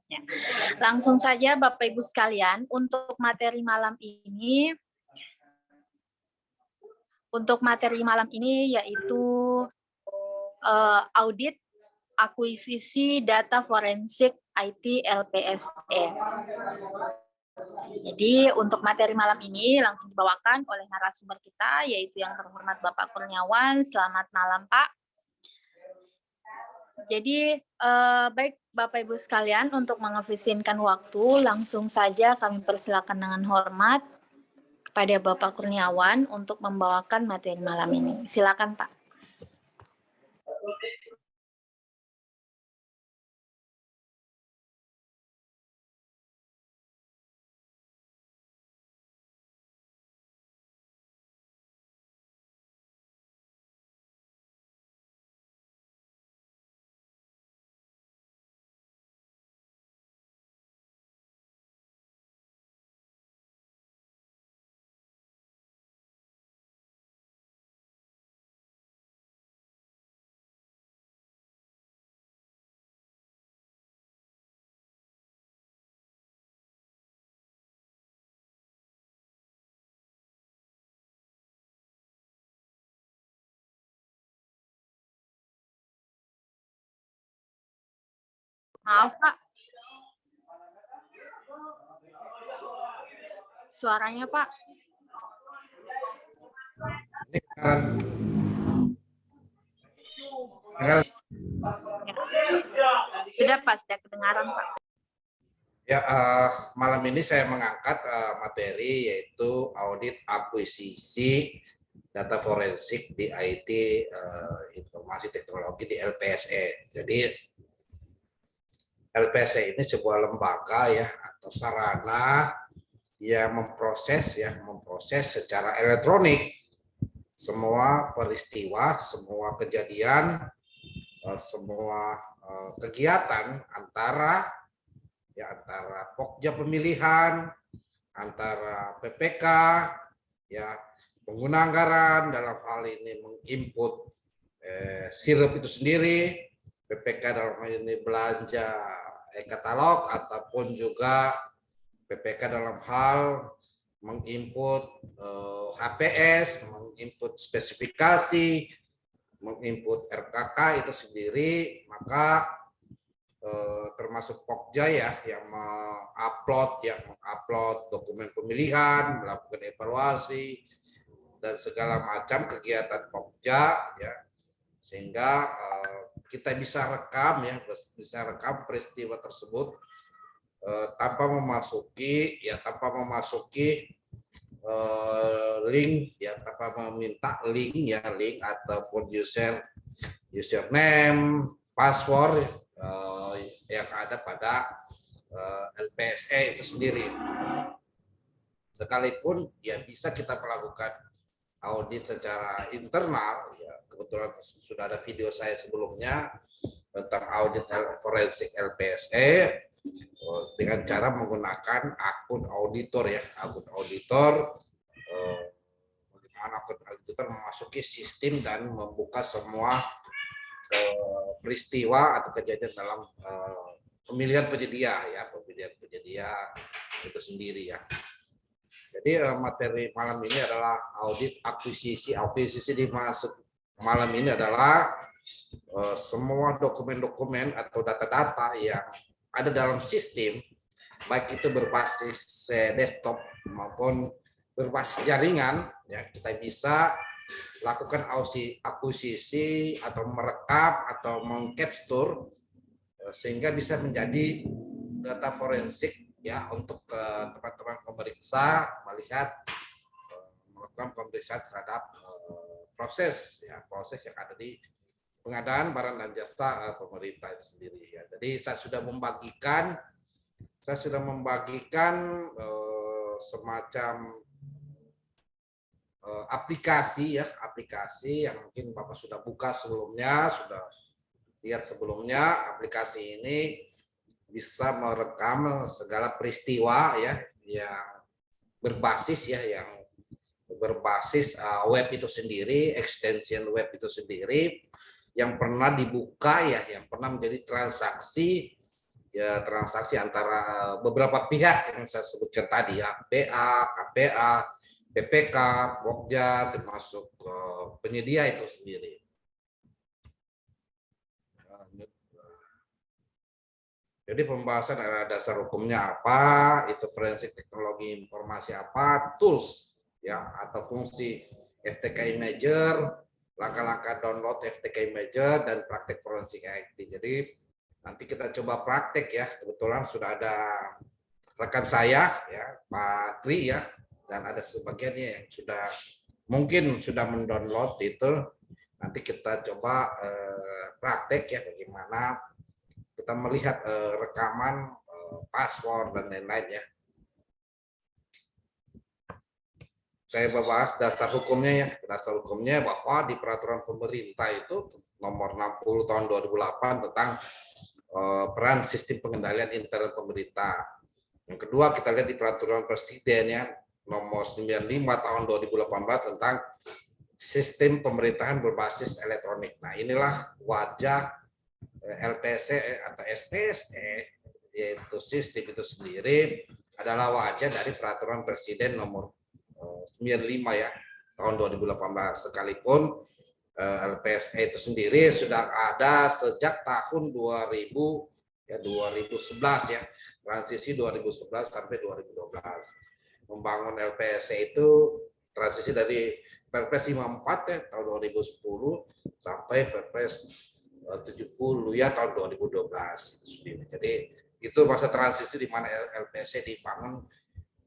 Ya. Langsung saja Bapak Ibu sekalian, untuk materi malam ini yaitu audit akuisisi data forensik IT LPSE. Jadi untuk materi malam ini langsung dibawakan oleh narasumber kita, yaitu yang terhormat Bapak Kurniawan. Selamat malam Pak. Jadi baik Bapak Ibu sekalian, untuk mengefisienkan waktu, langsung saja kami persilakan dengan hormat kepada Bapak Kurniawan untuk membawakan materi malam ini. Silakan Pak. Maaf Pak. Suaranya Pak. Sudah Pak, sudah kedengaran Pak. Ya, malam ini saya mengangkat materi yaitu audit akuisisi data forensik di IT informasi teknologi di LPSE. Jadi LPSE ini sebuah lembaga ya atau sarana yang memproses secara elektronik semua peristiwa, semua kejadian, semua kegiatan antara Pokja pemilihan, antara PPK, ya pengguna anggaran dalam hal ini menginput sirup itu sendiri, PPK dalam hal ini belanja e-katalog, ataupun juga PPK dalam hal menginput HPS, menginput spesifikasi, menginput RKK itu sendiri, maka termasuk Pokja ya yang mengupload dokumen pemilihan, melakukan evaluasi dan segala macam kegiatan Pokja ya, sehingga kita bisa rekam peristiwa tersebut tanpa memasuki link ya, tanpa meminta link ataupun username, password yang ada pada LPSE itu sendiri. Sekalipun ya bisa kita melakukan audit secara internal, ya kebetulan sudah ada video saya sebelumnya tentang audit forensik LPSE dengan cara menggunakan akun auditor ya, bagaimana akun auditor memasuki sistem dan membuka semua peristiwa atau kejadian dalam pemilihan penyedia itu sendiri ya. Jadi materi malam ini adalah audit akuisisi. Akuisisi dimaksud malam ini adalah semua dokumen-dokumen atau data-data yang ada dalam sistem, baik itu berbasis desktop maupun berbasis jaringan, ya kita bisa lakukan akuisisi atau merekam atau mengcapture sehingga bisa menjadi data forensik ya untuk teman-teman pemeriksa melakukan pemeriksaan terhadap proses yang ada di pengadaan barang dan jasa pemerintah itu sendiri ya. Jadi saya sudah membagikan semacam aplikasi yang mungkin Bapak sudah buka sebelumnya, sudah lihat sebelumnya. Aplikasi ini bisa merekam segala peristiwa ya yang berbasis web itu sendiri, extension web itu sendiri, yang pernah dibuka ya, yang pernah menjadi transaksi ya, transaksi antara beberapa pihak yang saya sebutkan tadi ya, PA, KPA, PPK, Pokja, termasuk penyedia itu sendiri. Jadi pembahasan adalah dasar hukumnya apa, itu forensik teknologi informasi apa, tools ya atau fungsi FTK Imager, langkah-langkah download FTK Imager dan praktek forensik IT. Jadi nanti kita coba praktek ya. Kebetulan sudah ada rekan saya ya, Pak Tri ya, dan ada sebagiannya yang sudah mungkin sudah mendownload itu. Nanti kita coba praktek ya bagaimana kita melihat rekaman, password dan lain-lain ya. Saya bahas dasar hukumnya ya. Dasar hukumnya bahwa di peraturan pemerintah itu nomor 60 tahun 2008 tentang peran sistem pengendalian internet pemerintah. Yang kedua kita lihat di peraturan presiden ya nomor 95 tahun 2018 tentang sistem pemerintahan berbasis elektronik. Nah, inilah wajah LPSE atau SPSE, yaitu sistem itu sendiri adalah wajah dari peraturan presiden nomor 95 ya tahun 2018, sekalipun LPSE itu sendiri sudah ada sejak tahun 2000 ya 2011 ya, transisi 2011 sampai 2012. Membangun LPSE itu transisi dari Perpres 54 ya tahun 2010 sampai Perpres 70 ya tahun 2012 itu sendiri. Jadi itu masa transisi di mana LPSE dibangun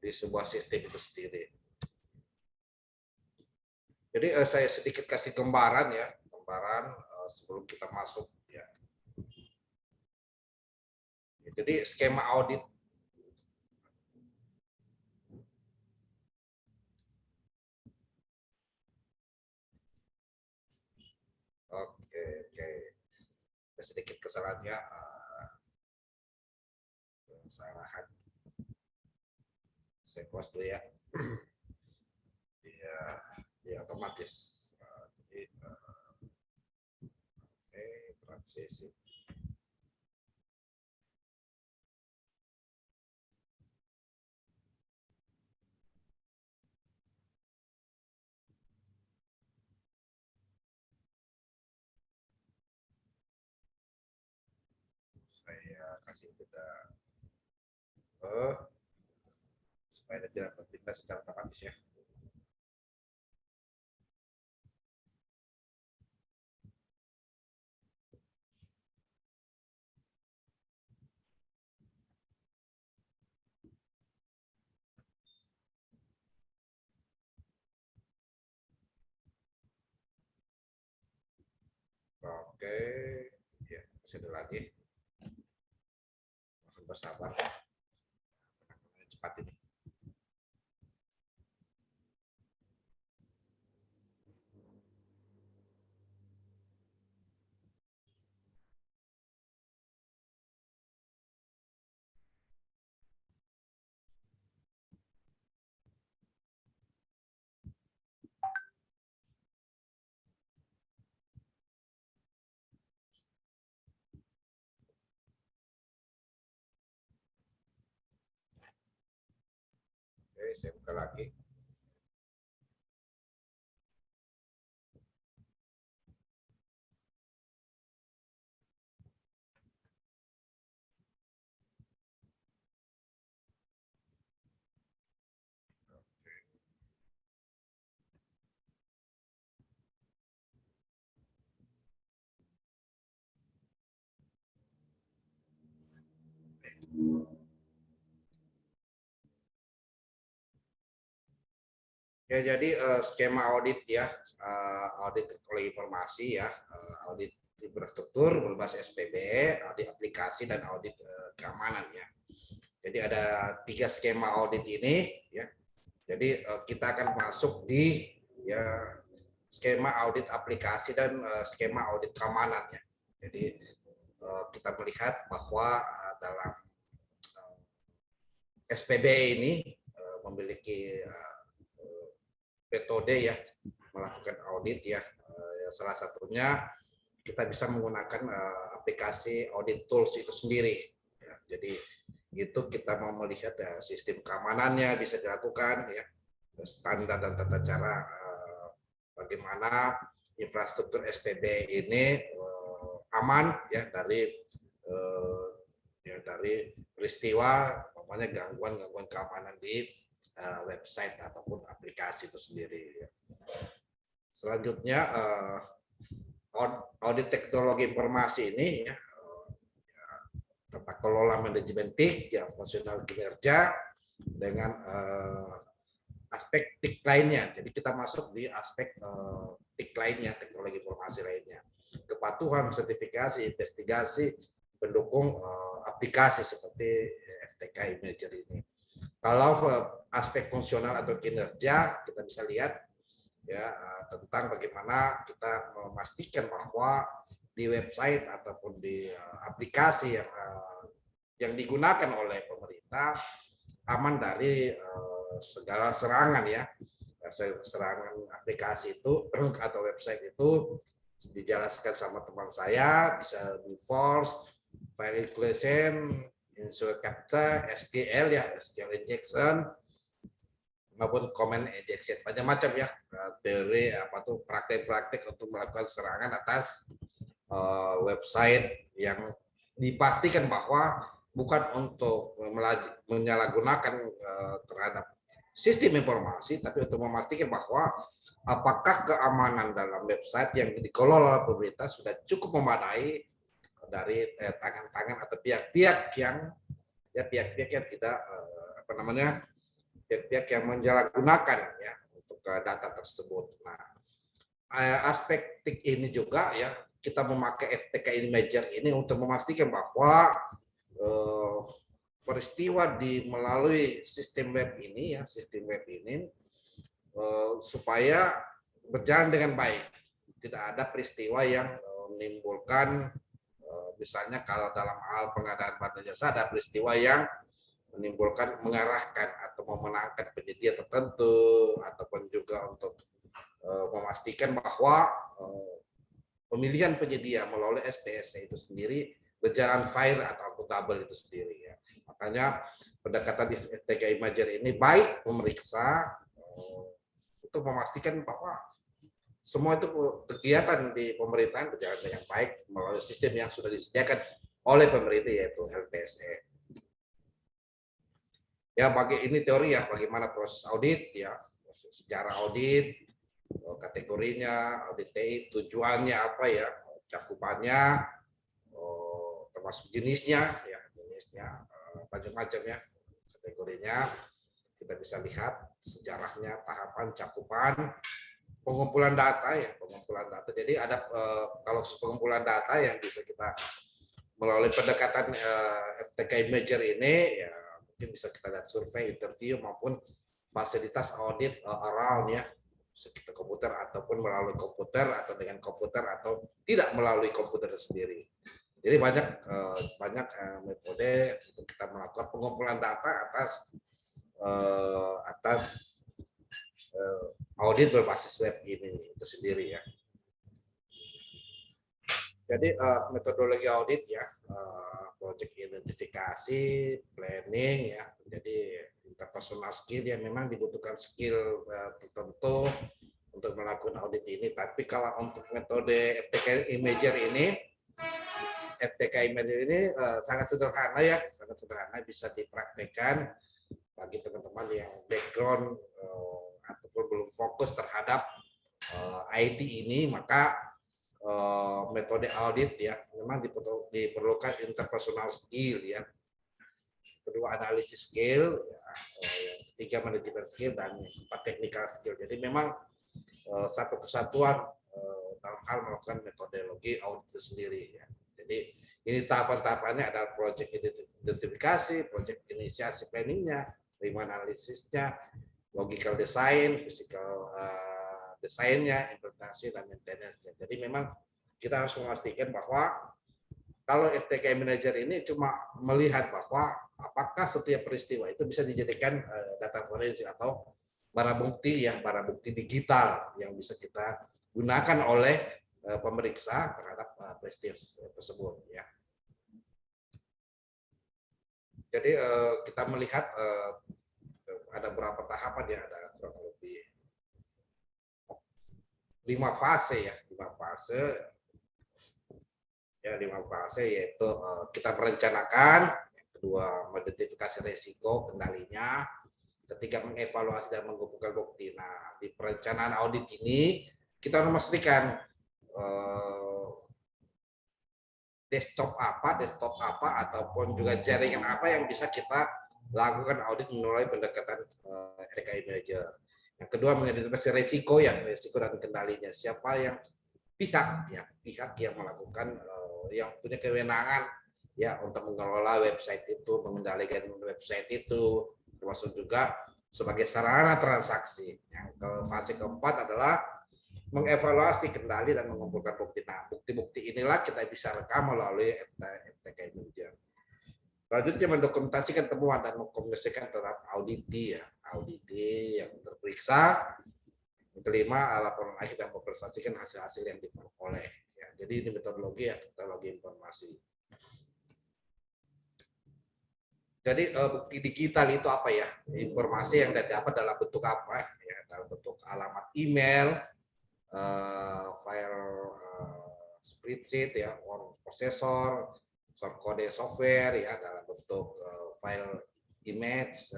di sebuah sistem itu sendiri. Jadi saya sedikit kasih gambaran ya, gambaran sebelum kita masuk ya. Jadi skema audit. Oke. Sedikit kesalahannya, kesalahan. Saya close dulu ya. Ya otomatis. Jadi, oke, transisi. Saya kasih jeda supaya tidak berpindah secara otomatis ya. Oke, ya masih ada lagi. Mohon bersabar. Cepat ini. Oke, saya buka lagi. Ya, jadi skema audit ya, audit teknologi informasi ya, audit infrastruktur berbasis SPB, audit aplikasi dan audit keamanan ya. Jadi ada 3 skema audit ini ya. Jadi kita akan masuk di ya skema audit aplikasi dan skema audit keamanan ya. Jadi kita melihat bahwa dalam SPB ini memiliki metode ya melakukan audit ya, salah satunya kita bisa menggunakan aplikasi audit tools itu sendiri. Ya, jadi itu kita mau melihat sistem keamanannya bisa dilakukan, ya, standar dan tata cara bagaimana infrastruktur SPB ini aman ya dari peristiwa namanya gangguan keamanan di website ataupun aplikasi itu sendiri. Ya. Selanjutnya audit teknologi informasi ini ya, tata kelola manajemen TIK, ya, fungsional kinerja dengan aspek TIK lainnya. Jadi kita masuk di aspek TIK lainnya, teknologi informasi lainnya. Kepatuhan, sertifikasi, investigasi, pendukung aplikasi seperti FTK Imager ini. Kalau aspek fungsional atau kinerja, kita bisa lihat ya tentang bagaimana kita memastikan bahwa di website ataupun di aplikasi yang digunakan oleh pemerintah aman dari segala serangan, ya, serangan aplikasi itu atau website itu. Dijelaskan sama teman saya, bisa di force, file inclusion, insert captcha, SQL ya, SQL injection, maupun comment injection, macam-macam ya, teori apa tuh praktek-praktek untuk melakukan serangan atas website yang dipastikan bahwa bukan untuk menyalahgunakan terhadap sistem informasi, tapi untuk memastikan bahwa apakah keamanan dalam website yang dikelola pemerintah sudah cukup memadai dari tangan-tangan atau pihak-pihak yang tidak pihak-pihak yang menyalahgunakan ya untuk data tersebut. Nah, aspek TIK ini juga ya kita memakai FTK Imager ini untuk memastikan bahwa peristiwa melalui sistem web ini ya, supaya berjalan dengan baik. Tidak ada peristiwa yang menimbulkan misalnya kalau dalam hal pengadaan barang jasa ada peristiwa yang menimbulkan mengarahkan atau memenangkan penyedia tertentu ataupun juga untuk memastikan bahwa pemilihan penyedia melalui SPS itu sendiri berjalan fair atau akuntabel itu sendiri ya. Makanya pendekatan di FTK Imager ini baik memeriksa untuk memastikan bahwa semua itu kegiatan di pemerintahan berjalan dengan baik melalui sistem yang sudah disediakan oleh pemerintah yaitu LPSE. Ya, bagi ini teori ya bagaimana proses audit ya, sejarah audit, kategorinya, audit TI, tujuannya apa ya, cakupannya, termasuk jenisnya ya, macam-macam ya kategorinya. Kita bisa lihat sejarahnya, tahapan, cakupan, pengumpulan data ya, Jadi ada kalau pengumpulan data yang bisa kita melalui pendekatan FTK Imager ini ya, mungkin bisa kita lihat survei, interview maupun fasilitas audit around ya, sekitar komputer ataupun melalui komputer atau dengan komputer atau tidak melalui komputer sendiri. Jadi banyak metode untuk kita melakukan pengumpulan data atas audit berbasis web ini itu sendiri ya. Jadi metodologi audit ya, project identifikasi, planning ya. Jadi interpersonal skill yang memang dibutuhkan skill tertentu untuk melakukan audit ini. Tapi kalau untuk metode FTK Imager ini sangat sederhana ya, bisa dipraktekkan bagi teman-teman yang background ataupun belum fokus terhadap IT ini, maka metode audit ya memang diperlukan interpersonal skill ya, kedua analisis skill ya, ketiga manajemen skill, dan empat technical skill. Jadi memang satu kesatuan dalam hal melakukan metodologi audit itu sendiri ya. Jadi ini tahapan-tahapannya adalah project identifikasi, project inisiasi planningnya, requirement analisisnya, logical design, physical desainnya, implementasi, dan maintenance-nya. Jadi memang kita harus memastikan bahwa kalau FTK Manager ini cuma melihat bahwa apakah setiap peristiwa itu bisa dijadikan data forensik atau barang bukti ya, barang bukti digital yang bisa kita gunakan oleh pemeriksa terhadap peristiwa tersebut ya. Jadi kita melihat ada berapa tahapan ya, ada kurang lebih 5 fase ya, 5 fase ya, 5 fase yaitu kita merencanakan, yang kedua mengidentifikasi risiko kendalinya, ketiga mengevaluasi dan mengumpulkan bukti. Nah, di perencanaan audit ini kita harus memastikan desktop apa ataupun juga jaringan apa yang bisa kita lakukan audit melalui pendekatan RKI Manager. Yang kedua mengidentifikasi risiko ya, risiko dan kendalinya. Siapa yang pihak yang melakukan yang punya kewenangan ya untuk mengelola website itu, mengendalikan website itu, termasuk juga sebagai sarana transaksi. Yang fase keempat adalah mengevaluasi kendali dan mengumpulkan bukti. Nah, bukti-bukti inilah kita bisa rekam melalui FTKI Manager. Selanjutnya mendokumentasikan temuan dan mengkomunikasikan terhadap auditi ya, auditi yang terperiksa. Yang kelima, laporan akhir dan mempresentasikan hasil-hasil yang diperoleh. Ya, jadi ini metodologi ya, teknologi informasi. Jadi bukti digital itu apa ya? Informasi yang dapat dalam bentuk apa? Ya, dalam bentuk alamat email, file spreadsheet ya, prosesor, short code software ya, dalam bentuk file image,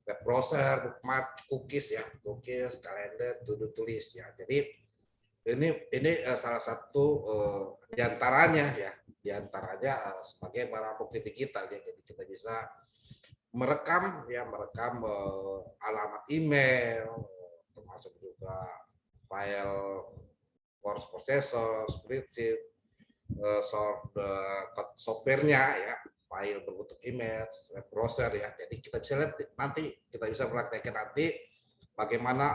web browser, bookmark, cookies ya, cookies, kalender, to-do list ya. Jadi ini salah satu diantaranya ya, diantaranya sebagai barang bukti digital ya. Jadi kita bisa merekam alamat email, termasuk juga file word processor, spreadsheet, softwarenya ya, file berbentuk image, web browser ya. Jadi kita bisa lihat nanti, kita bisa praktekkan nanti bagaimana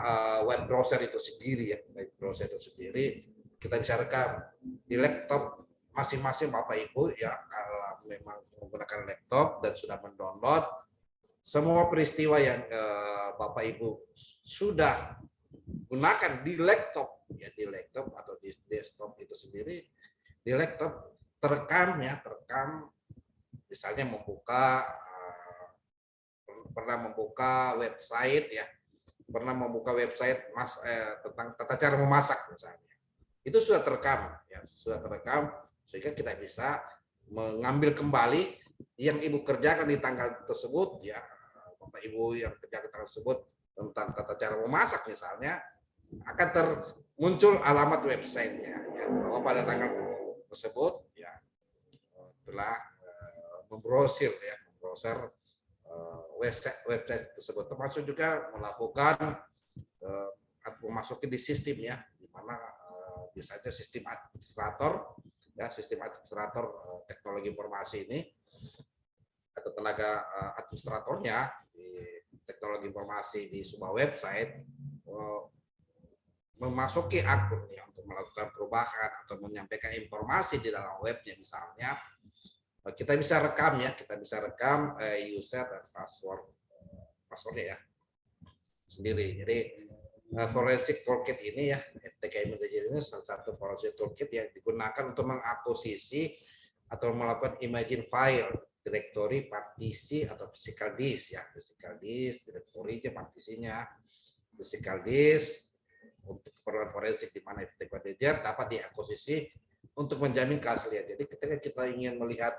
web browser itu sendiri ya, web browser itu sendiri kita bisa rekam di laptop masing-masing Bapak Ibu ya, kalau memang menggunakan laptop dan sudah mendownload semua peristiwa yang Bapak Ibu sudah gunakan di laptop ya, di laptop atau di desktop itu sendiri, di laptop terekam misalnya pernah membuka website ya, tentang tata cara memasak misalnya, itu sudah terekam ya, sehingga kita bisa mengambil kembali yang Ibu kerjakan di tanggal tersebut ya, Bapak Ibu yang kerjakan tanggal tersebut tentang tata cara memasak misalnya, akan muncul alamat websitenya ya, bahwa pada tanggal tersebut ya telah membrowser website tersebut, termasuk juga melakukan memasuki di sistem ya, di mana biasanya sistem administrator teknologi informasi ini atau tenaga administratornya di teknologi informasi di sebuah website memasuki akunnya untuk melakukan perubahan atau menyampaikan informasi di dalam webnya misalnya, kita bisa rekam user dan passwordnya ya sendiri. Jadi forensic toolkit ini ya, FTKI Manager ini salah satu forensic toolkit yang digunakan untuk mengakuisisi atau melakukan imaging file, directory, partisi atau physical disk ya, direktorinya, partisinya, physical disk untuk keperluan forensik, di mana FTKI Manager dapat diakuisisi untuk menjamin keaslian. Jadi ketika kita ingin melihat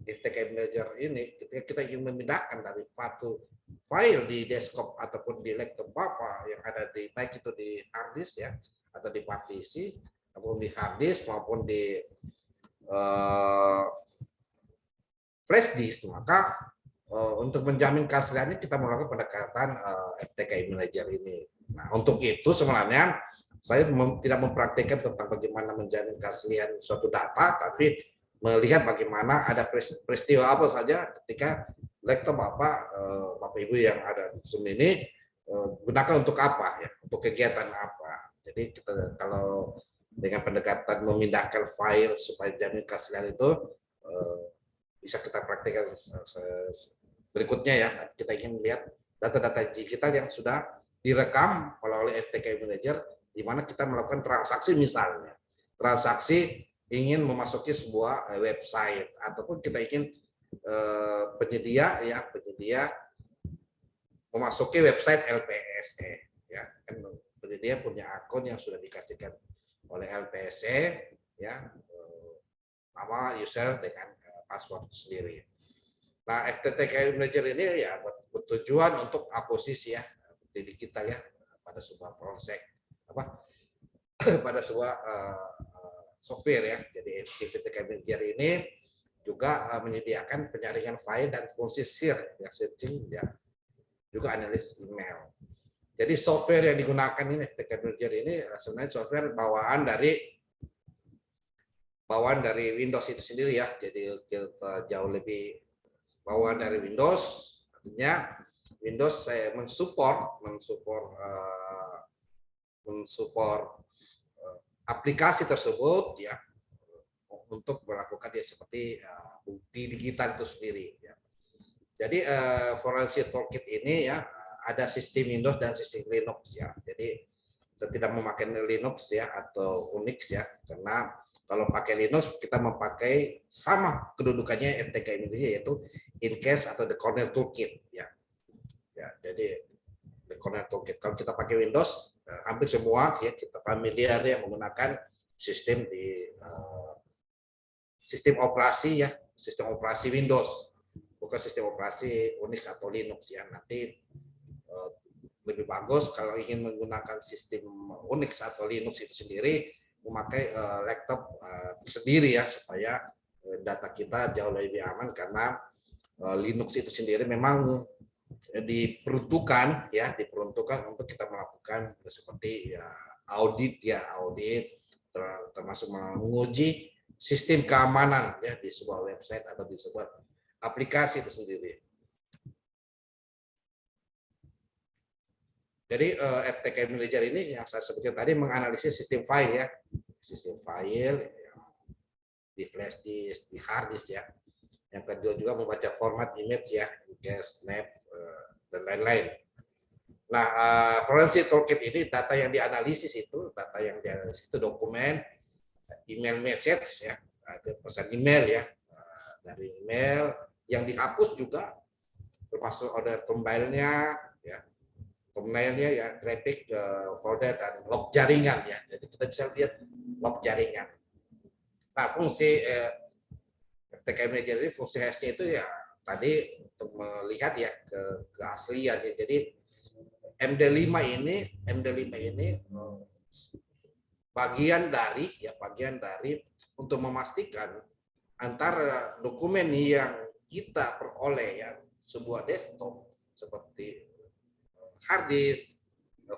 FTKI Manager ini, ketika kita ingin memindahkan dari satu file di desktop ataupun di laptop Bapak yang ada di, baik itu di hard disk ya, atau di partisi, ataupun di hard disk maupun di flash disk, maka untuk menjamin keasliannya kita melakukan pendekatan FTKI Manager ini. Nah, untuk itu sebenarnya saya tidak mempraktikkan tentang bagaimana menjamin keaslian suatu data, tapi melihat bagaimana ada peristiwa apa saja ketika laptop Bapak Ibu yang ada di Zoom ini gunakan untuk apa ya, untuk kegiatan apa. Jadi kita, kalau dengan pendekatan memindahkan file supaya jamin keaslian itu bisa kita praktikkan berikutnya ya. Kita ingin melihat data-data digital yang sudah direkam melalui FTKI Manager, di mana kita melakukan transaksi misalnya. transaksi ingin memasuki sebuah website ataupun kita ingin penyedia memasuki website LPSE, ya kan penyedia punya akun yang sudah dikasihkan oleh LPSE, ya nama user dengan password sendiri. Nah, FTTK Manager ini ya bertujuan untuk akuisisi ya digital ya pada sebuah proses pada sebuah software ya. Jadi FTTK Manager ini juga menyediakan penyaringan file dan fungsi searching ya, juga analis email. Jadi software yang digunakan ini FTTK Manager ini sebenarnya software bawaan dari Windows itu sendiri ya. Jadi kita jauh lebih bawaan dari Windows, artinya Windows saya mensupport aplikasi tersebut ya untuk melakukan ya seperti bukti digital itu sendiri ya. Jadi Forensic Toolkit ini ya ada sistem Windows dan sistem Linux ya. Jadi saya tidak memakai Linux ya atau Unix ya, karena kalau pakai Linux kita memakai sama kedudukannya FTK ini yaitu in-cache atau the kernel toolkit ya. Ya, jadi the kernel toolkit. Kalau kita pakai Windows hampir semua ya kita familiar ya menggunakan sistem sistem operasi ya, sistem operasi Windows, bukan sistem operasi Unix atau Linux ya. Nanti lebih bagus kalau ingin menggunakan sistem Unix atau Linux itu sendiri memakai laptop sendiri ya, supaya data kita jauh lebih aman, karena Linux itu sendiri memang diperuntukkan untuk kita melakukan seperti ya audit termasuk menguji sistem keamanan ya di sebuah website atau di sebuah aplikasi itu sendiri. Jadi FTK Manager ini yang saya sebutkan tadi menganalisis sistem file ya, sistem file di flash disk, di hard disk ya. Yang kedua juga membaca format image ya, snap dan lain-lain. Nah, Forensic Toolkit ini data yang dianalisis itu dokumen, email message ya, pesan email ya, dari email yang dihapus juga termasuk order thumbnail-nya ya, thumbnail-nya ya, traffic folder dan log jaringan ya. Jadi kita bisa lihat log jaringan. Nah, fungsi FTK Manager ini fungsi hash-nya itu ya tadi untuk melihat ya keaslian ya. Jadi MD5 ini bagian dari untuk memastikan antara dokumen yang kita peroleh ya sebuah desktop seperti hard disk,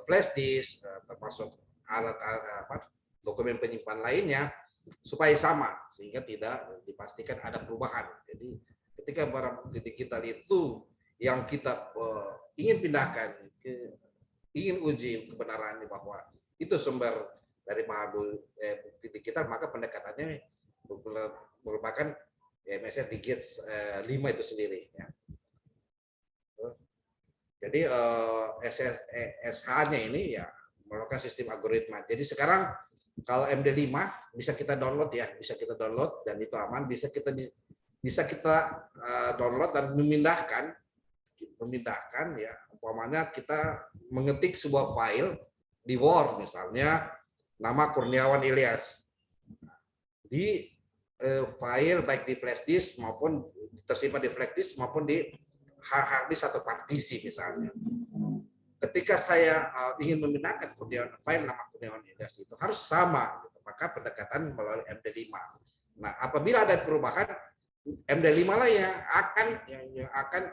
flash disk, termasuk alat-alat dokumen penyimpan lainnya supaya sama sehingga tidak dipastikan ada perubahan. Jadi ketika barang bukti digital itu yang kita ingin pindahkan ingin uji kebenarannya bahwa itu sumber dari bahan bukti digital, maka pendekatannya merupakan MSR digit 5 itu sendiri ya. Jadi SH-nya ini ya melakukan sistem algoritma. Jadi sekarang kalau MD5 bisa kita download ya, dan itu aman, bisa kita download dan memindahkan ya, umpamanya kita mengetik sebuah file di Word misalnya nama Kurniawan Ilyas di file baik di flash disk maupun tersimpan di flash disk maupun di hard disk atau partisi misalnya. Ketika saya ingin memindahkan file nama Kurniawan Ilyas itu harus sama, gitu. Maka pendekatan melalui MD5. Nah, apabila ada perubahan, MD5 lah yang akan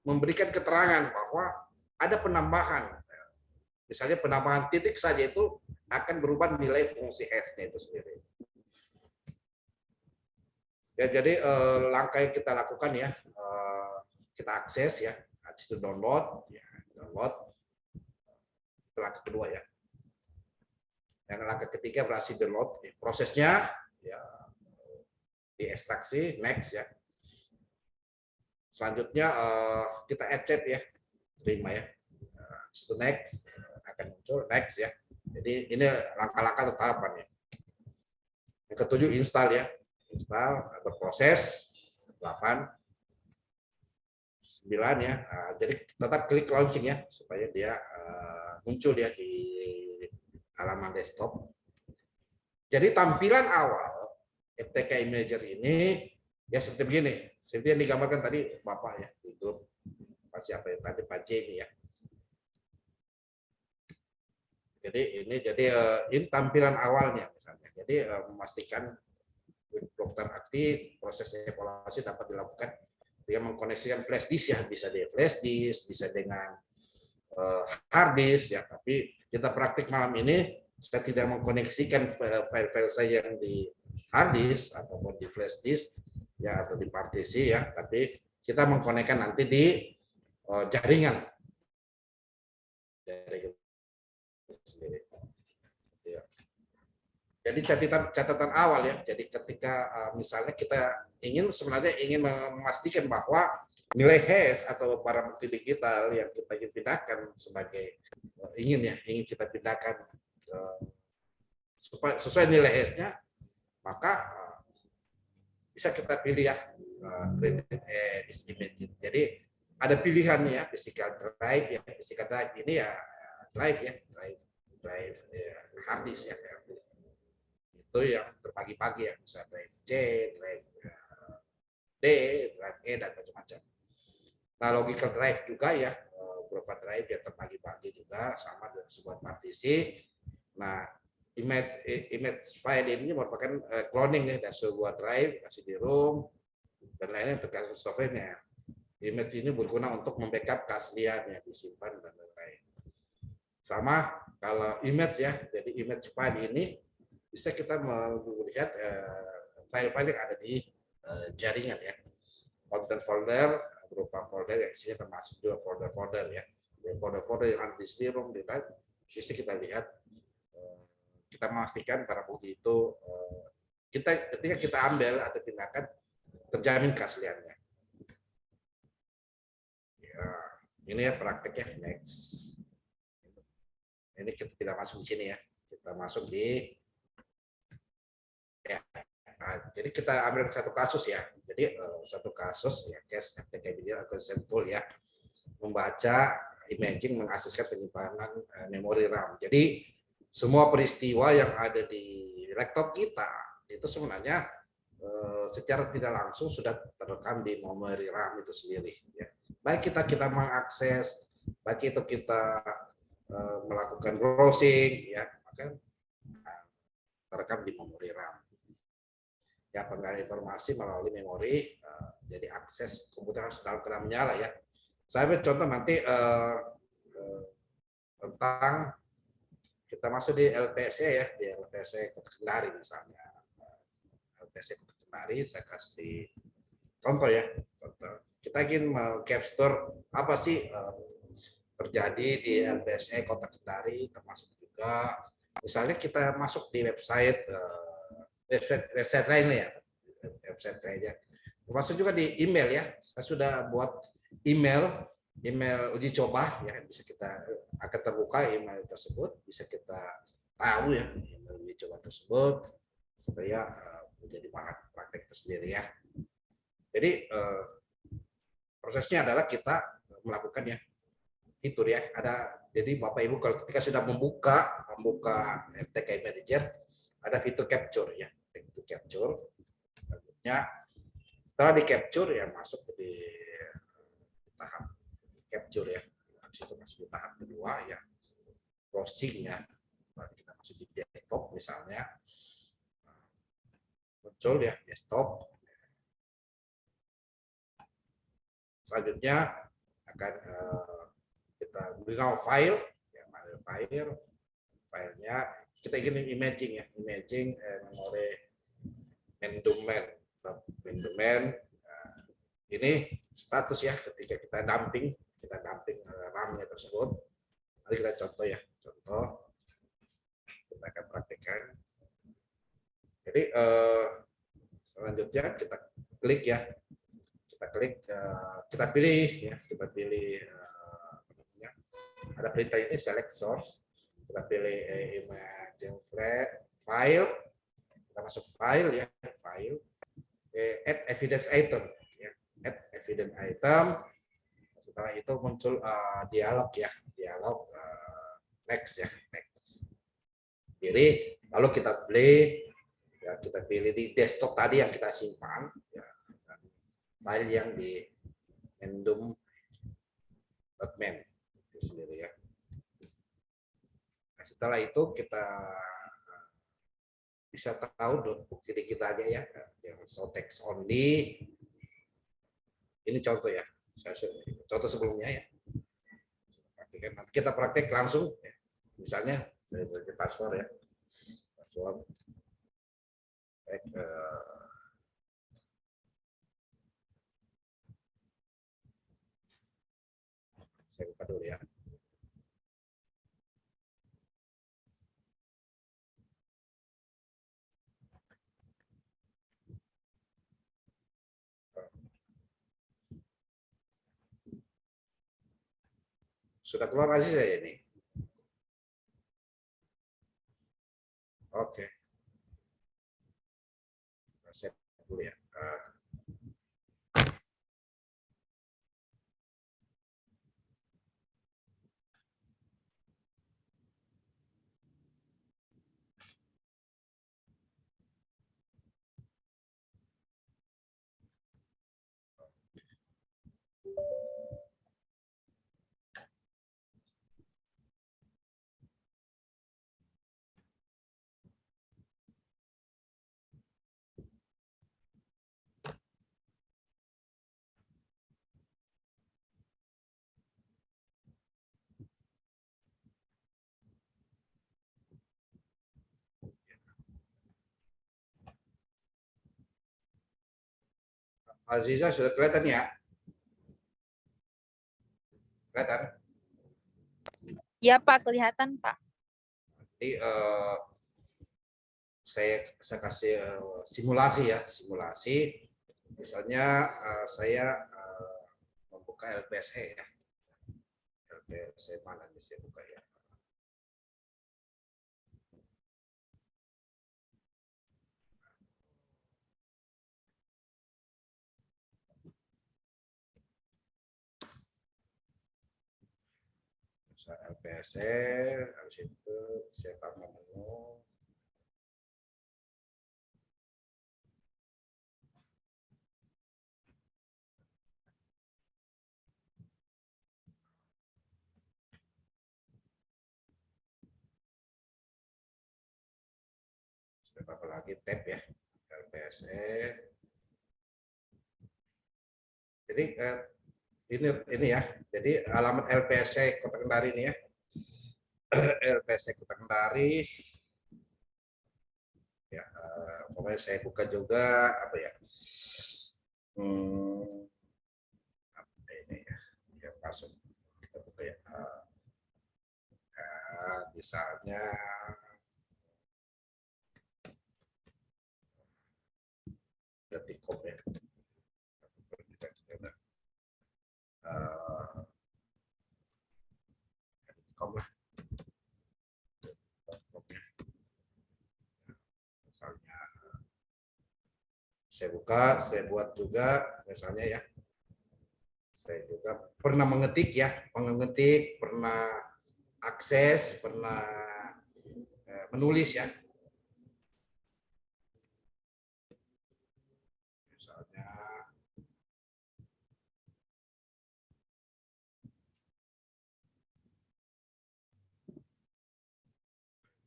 memberikan keterangan bahwa ada penambahan. Misalnya penambahan titik saja itu akan berubah nilai fungsi hash-nya itu sendiri. Ya, jadi langkah yang kita lakukan ya, kita akses ya, habis itu download. Langkah kedua ya. Yang langkah ketiga berhasil download, prosesnya ya diekstraksi, next ya. Selanjutnya kita accept ya, terima ya. Itu next akan muncul next ya. Jadi ini langkah-langkah atau tahapan ya. Yang ketujuh install ya, install berproses. 8, 9 ya. Jadi tetap klik launching ya supaya dia muncul ya di halaman desktop. Jadi tampilan awal FTK Imager ini ya seperti begini, seperti yang digambarkan tadi Bapak ya di grup siapa ya tadi Pak Jamie ya. Jadi ini tampilan awalnya misalnya. Jadi memastikan dokter aktif, proses evaluasi dapat dilakukan dengan mengkoneksikan flash disk ya, bisa di flash disk, bisa dengan hard disk ya. Tapi kita praktik malam ini saya tidak mengkoneksikan file-file saya yang di hard disk ataupun di flash disk ya atau di partisi ya, tapi kita mengkonekkan nanti di jaringan. Jadi catatan awal ya. Jadi ketika misalnya kita sebenarnya ingin memastikan bahwa nilai hash atau barang bukti digital yang kita ingin pindahkan sebagai ingin kita pindahkan sesuai nilai hashnya, maka bisa kita pilih ya disk image. Jadi ada pilihannya ya, physical drive ya, physical drive ini ya drive ya, drive ya, hard disk ya. Itu yang terbagi-bagi ya, bisa drive C, drive D, drive E dan macam-macam. Nah, logical drive juga ya, beberapa drive yang terbagi-bagi juga sama dengan sebuah partisi. Nah, image file ini merupakan cloning ya dari sebuah drive, kasih di ROM dan lainnya tergantung softwarenya. Image ini berguna untuk membackup keaslian yang disimpan dan lain-lain. Sama kalau image ya, jadi image file ini bisa kita melihat file-file yang ada di jaringan ya. Content folder berupa folder yang isinya termasuk juga folder-folder ya. Folder-folder yang ada di CD-ROM di drive bisa kita lihat. Kita memastikan barang bukti itu ketika kita ambil atau tindakan terjamin keasliannya. Ya, ini ya prakteknya next. Ini kita tidak masuk di sini ya. Kita masuk di ya. Nah, jadi kita ambil satu kasus ya. Jadi satu kasus ya case FTK Imager atau sampel ya, membaca imaging mengakseskan penyimpanan memori RAM. Jadi semua peristiwa yang ada di laptop kita itu sebenarnya secara tidak langsung sudah terekam di memori RAM itu sendiri. Ya. Baik kita mengakses, baik itu kita melakukan browsing, ya maka terekam di memori RAM. Ya, penggalian informasi melalui memori, jadi akses komputer harus dalam keadaan menyala ya. Saya ambil contoh nanti tentang kita masuk di LTC ya, di LTC Kota Kendari misalnya. LTC Kota Kendari, saya kasih contoh ya. Contoh. Kita ingin capture apa sih terjadi di LTC Kota Kendari, termasuk juga misalnya kita masuk di website lainnya ya, website lainnya. Termasuk juga di email ya. Saya sudah buat email uji coba ya, bisa kita akan terbuka email tersebut, bisa kita tahu ya email uji coba tersebut supaya menjadi bahan praktek tersendiri ya. Jadi prosesnya adalah kita melakukan ya fitur ya, ada jadi Bapak Ibu kalau ketika sudah membuka FTK Imager ada fitur capture ya, fitur capture. Selanjutnya setelah di capture ya masuk di tahap capture ya, habis itu masuk di tahap kedua ya browsing ya, kita masuk di desktop misalnya, muncul ya desktop. Selanjutnya akan kita beri nama file ya, filenya kita ingin imaging ya, imaging memori main domain. Ini status ya ketika kita dumping RAM-nya tersebut. Mari kita contoh ya, kita akan praktekkan. Jadi selanjutnya kita klik ya, kita pilih ya, ada perintah ini select source, kita pilih imaging file, kita masuk file ya, file, add evidence item, ya, add evidence item. Setelah itu muncul dialog ya, dialog next ya, next. Jadi lalu kita play, ya kita pilih di desktop tadi yang kita simpan, ya, file yang di endum.men itu sendiri ya. Nah, setelah itu kita bisa tahu bukti digitalnya ya, yang show text only. Ini contoh ya, contoh sebelumnya ya. Nanti kita praktek langsung, ya. Misalnya saya beri password ya, password. Baik, saya buka dulu ya. Sudah keluar masih saya ini. Oke. Saya dulu ya. Aziza sudah kelihatan ya? Kelihatan? Ya Pak, kelihatan Pak. Jadi saya kasih simulasi ya, simulasi. Misalnya saya membuka LPSE ya. LPSE mana bisa buka ya? LPSE, habis itu saya tambah menu. Saya tambah lagi tab ya, LPSE. Jadi ini ya, jadi alamat LPSE Kota Kendari ini ya. LPSE Kota Kendari. Ya, pokoknya saya buka juga apa ya? Apa ini ya? Yang masuk kita buka ya. Misalnya Detikcom ya. Detikcom lah. Misalnya saya buka, saya buat juga misalnya ya. Saya juga pernah mengetik ya, pernah akses, pernah menulis ya. Misalnya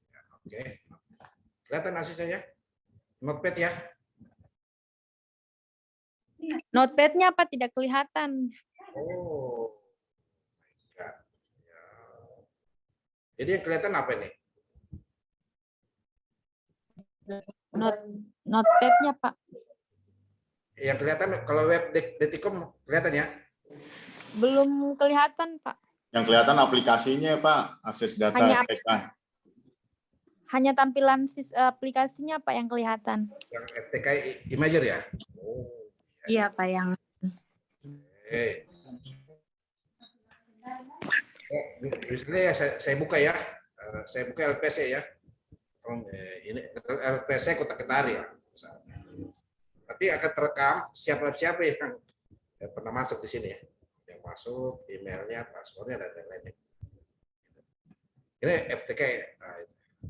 ya, oke. Kelihatan hasil saya? Notepad ya? Notepad-nya apa tidak kelihatan? Oh. Ya. Ya. Jadi yang kelihatan apa ini? Notepad-nya Pak. Yang kelihatan kalau web Detikcom kelihatan ya? Belum kelihatan Pak. Yang kelihatan aplikasinya Pak, akses data FTK. Hanya tampilan aplikasinya Pak yang kelihatan. Yang FTK Imager ya? Oh. Iya Pak yang. Oke. Misalnya ya, saya buka ya, saya buka LPC ya. ini LPC Kota Kendari ya. Misalnya. Tapi akan terekam siapa yang pernah masuk di sini ya. Yang masuk, emailnya, passwordnya, dan lain-lain. Ini FTK. Nah,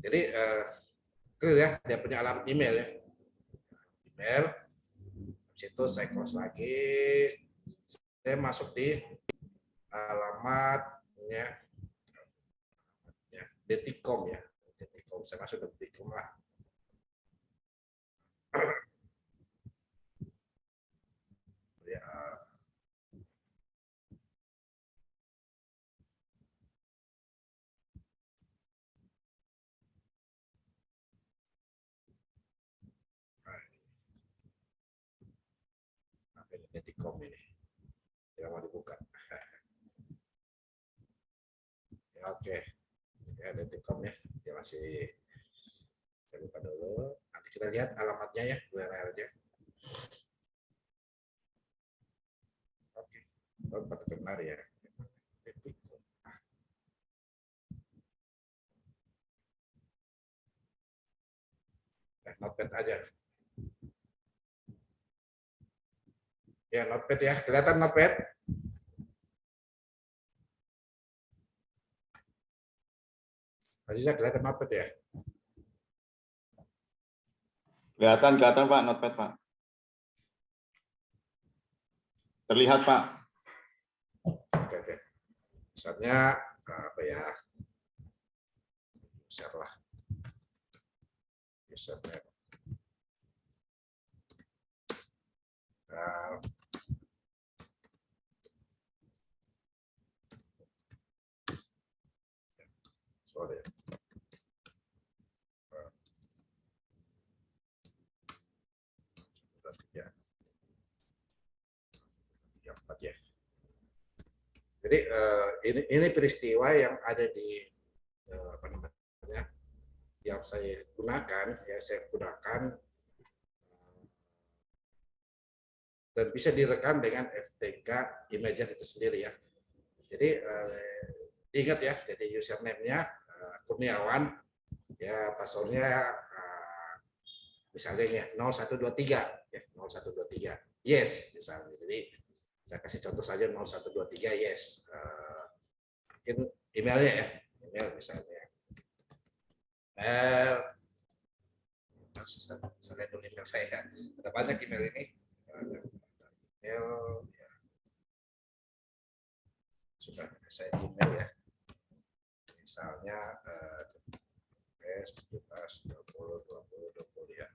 jadi itu ya, dia punya alamat email ya. Email, situ saya close lagi. Saya masuk di alamatnya Detikcom ya. Detikcom, saya masuk di Detikcom lah. Ya. Detikcom ini yang mau dibuka. Ya, oke. Ya, Detikcom ya. Dia masih saya buka dulu. Nanti kita lihat alamatnya ya, URL-nya. Oke. Kota Kendari ya. Detikcom. Notepad aja. Ya, notepad ya. Kelihatan notepad? Masih kelihatan notepad ya? Kelihatan Pak, notepad Pak. Terlihat Pak. Oke. Misalnya apa ya? Share lah. Username. Nah, sorry. Ya. Jadi ini peristiwa yang ada di apa namanya, yang saya gunakan dan bisa direkam dengan FTK Imager itu sendiri ya. Jadi ingat ya, jadi username-nya Kurniawan, ya password-nya misalnya ya 0123 ya 0123 yes misalnya. Jadi saya kasih contoh saja 0123 yes. Mungkin emailnya ya, email misalnya. Saya lihat dulu email saya. Ada banyak email ini. Email ya. Sudah saya email ya. Misalnya 17 20 ya.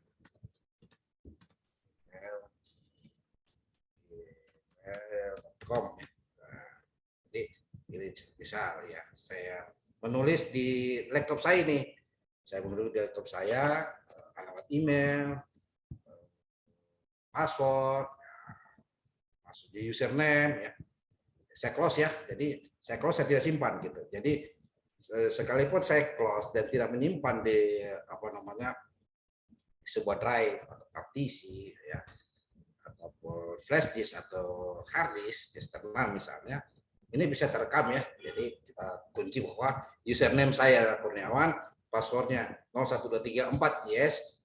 Email.com ya. Nah, jadi ini bisa ya. Saya menulis di laptop saya ini. Saya menulis di laptop saya alamat email, password, masuk di username ya. Saya close ya. Jadi saya close, saya tidak simpan gitu. Jadi sekalipun saya close dan tidak menyimpan di apa namanya sebuah drive atau partisi ya ataupun flash disk atau hard disk eksternal misalnya, ini bisa terekam ya. Jadi kita kunci bahwa username saya Kurniawan, passwordnya 01234 yes,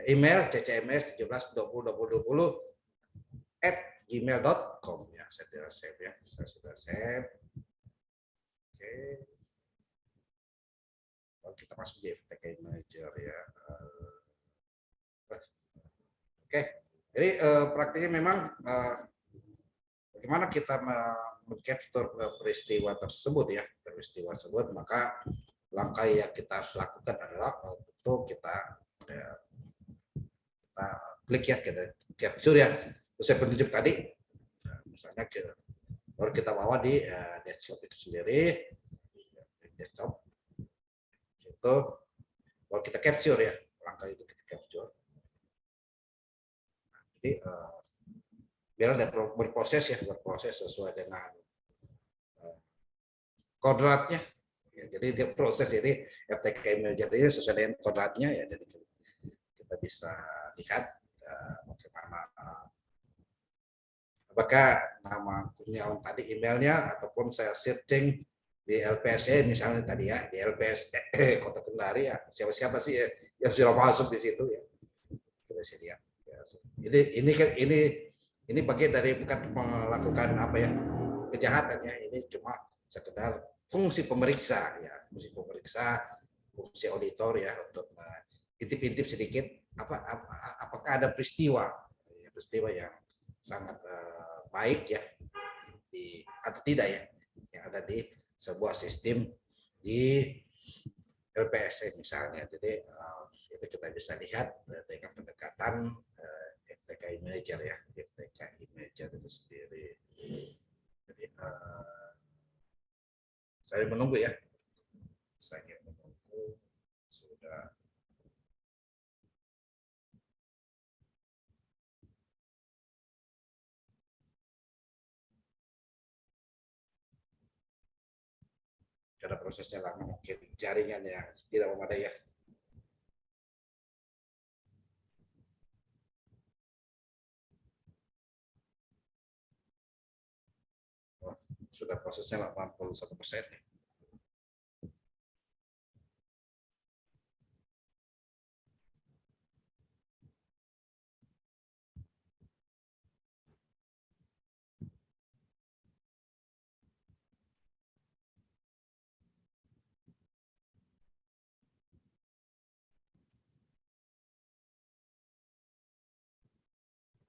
email ccms 17202020@gmail.com ya. Saya sudah save ya, saya sudah save. Oke. Kalau kita masuk di FTK Manager ya. Oke. Jadi praktiknya memang bagaimana kita mengcapture peristiwa tersebut ya, maka langkah yang kita harus lakukan adalah tentu kita klik ya, kita capture ya, saya penunjuk tadi, misalnya baru kita bawa di desktop itu sendiri, desktop itu baru kita capture ya, langkah itu kita capture. Jadi biar ada berproses sesuai dengan kodratnya. Ya, jadi dia proses ini FTK Imager ini sesuai dengan kodratnya ya. Jadi kita bisa lihat bagaimana apakah nama Kurniawan tadi emailnya ataupun saya searching di LPSE misalnya tadi ya, di LPSE Kota Kendari ya, siapa-siapa sih ya, yang sudah masuk di situ ya. Kita bisa lihat. Ya, ini kan ini bagian dari bukan melakukan apa ya kejahatan ya, ini cuma sekedar fungsi pemeriksa ya, fungsi auditor ya untuk intip-intip sedikit apakah ada peristiwa yang sangat baik ya atau tidak ya yang ada di sebuah sistem di LPSE misalnya. Jadi itu kita bisa lihat dengan pendekatan FTK Imager ya, FTK Imager itu sendiri. Jadi saya menunggu ya, saya menunggu sudah. Karena prosesnya lama, mungkin jaringan yang tidak memadai ya. Oh, sudah prosesnya 81% ya.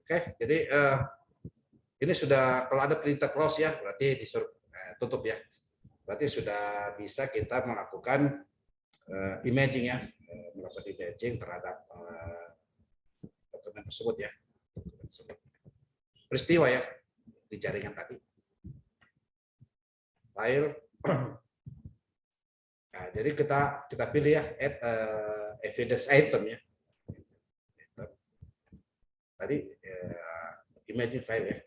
Oke, jadi ini sudah kalau ada perintah close ya, berarti disuruh tutup ya. Berarti sudah bisa kita melakukan imaging ya, melakukan imaging terhadap dokumen tersebut ya. Peristiwa ya di jaringan tadi. File. Nah, jadi kita pilih ya add evidence item ya. Tadi imaging file ya.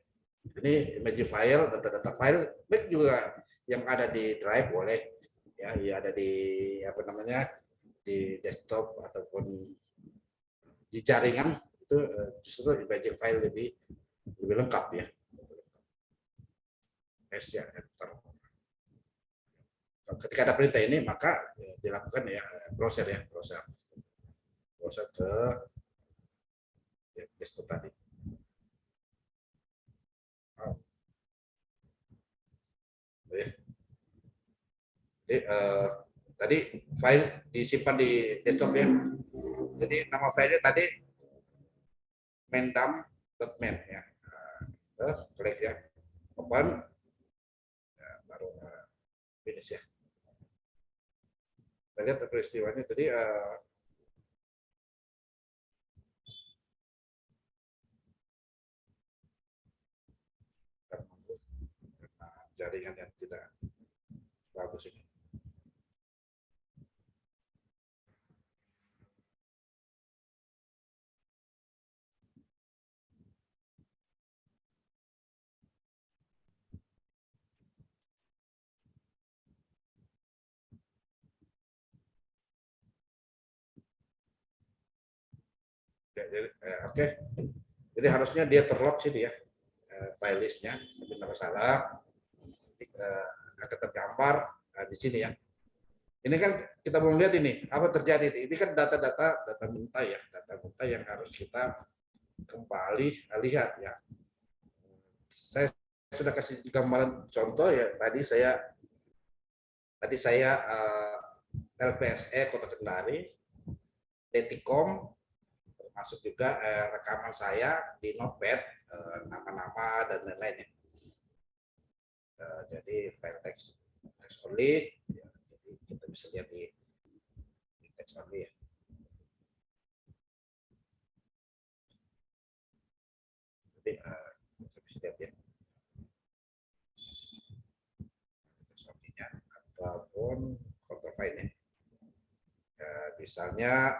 Ini imaging file, data-data file, baik juga yang ada di drive boleh ya, yang ada di apa namanya di desktop ataupun di jaringan itu justru imaging file lebih lengkap ya. S ya, enter. Ketika ada perintah ini maka dilakukan ya browser ke desktop tadi. Jadi tadi file disimpan di desktop ya. Jadi nama filenya tadi mendam.men ya. Terus klik ya, open, ya, baru finish ya. Kita lihat peristiwanya tadi jaringan yang tidak bagus ini. Ya, jadi, oke. Jadi harusnya dia terlock sini ya, file listnya, tapi tidak masalah. Akan tergambar di sini ya. Ini kan kita mau lihat ini apa terjadi. Ini kan data mentah ya, data mentah yang harus kita kembali lihat ya. Saya sudah kasih gambaran contoh ya. Tadi saya LPSE Kota Kendari, Detikom, termasuk juga rekaman saya di Notepad, nama-nama dan lain-lain. Jadi file text only, ya, jadi kita bisa lihat di text only ya. Jadi kita bisa lihat ya text only-nya ataupun control file-nya. Misalnya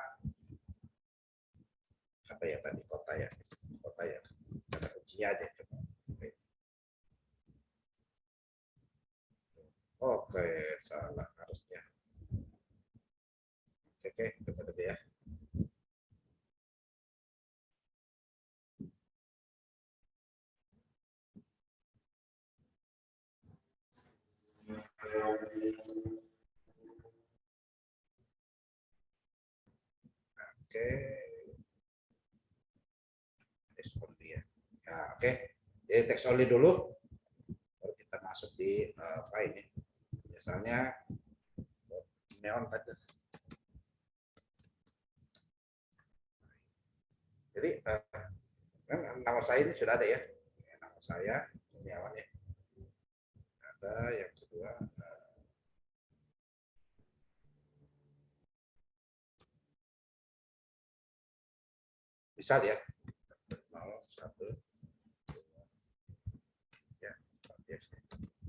apa ya tadi kota ya, ada kuncinya aja coba. Oke, salah harusnya. Oke, kita dulu ya. Oke. Text only ya. Ya, oke. Jadi text only dulu. Baru kita masuk di apa ini? Biasanya neon tadi. Jadi kan nama saya ini sudah ada ya. Nama saya Kurniawan ya. Ada yang kedua. Misal ya. 01. Ya,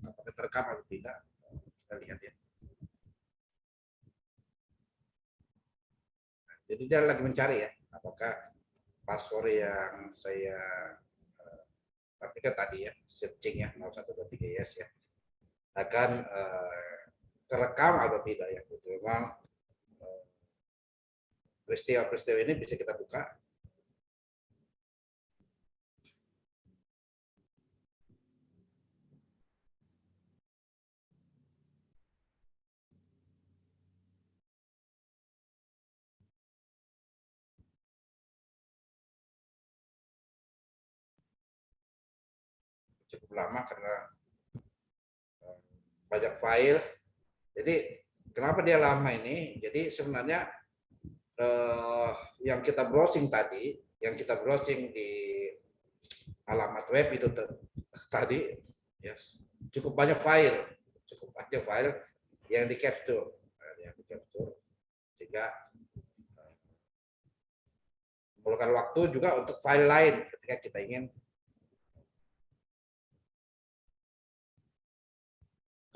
apakah terekam atau tidak? Kita lihat ya. Nah, jadi dia lagi mencari ya, apakah password yang saya pastikan tadi ya, searching ya 0123 yes ya, akan terekam atau tidak ya. Itu memang peristiwa-peristiwa ini bisa kita buka. Cukup lama karena banyak file. Jadi kenapa dia lama ini? Jadi sebenarnya yang kita browsing tadi, yang kita browsing di alamat web itu tadi, yes, cukup banyak file yang di capture, sehingga memerlukan waktu juga untuk file lain ketika kita ingin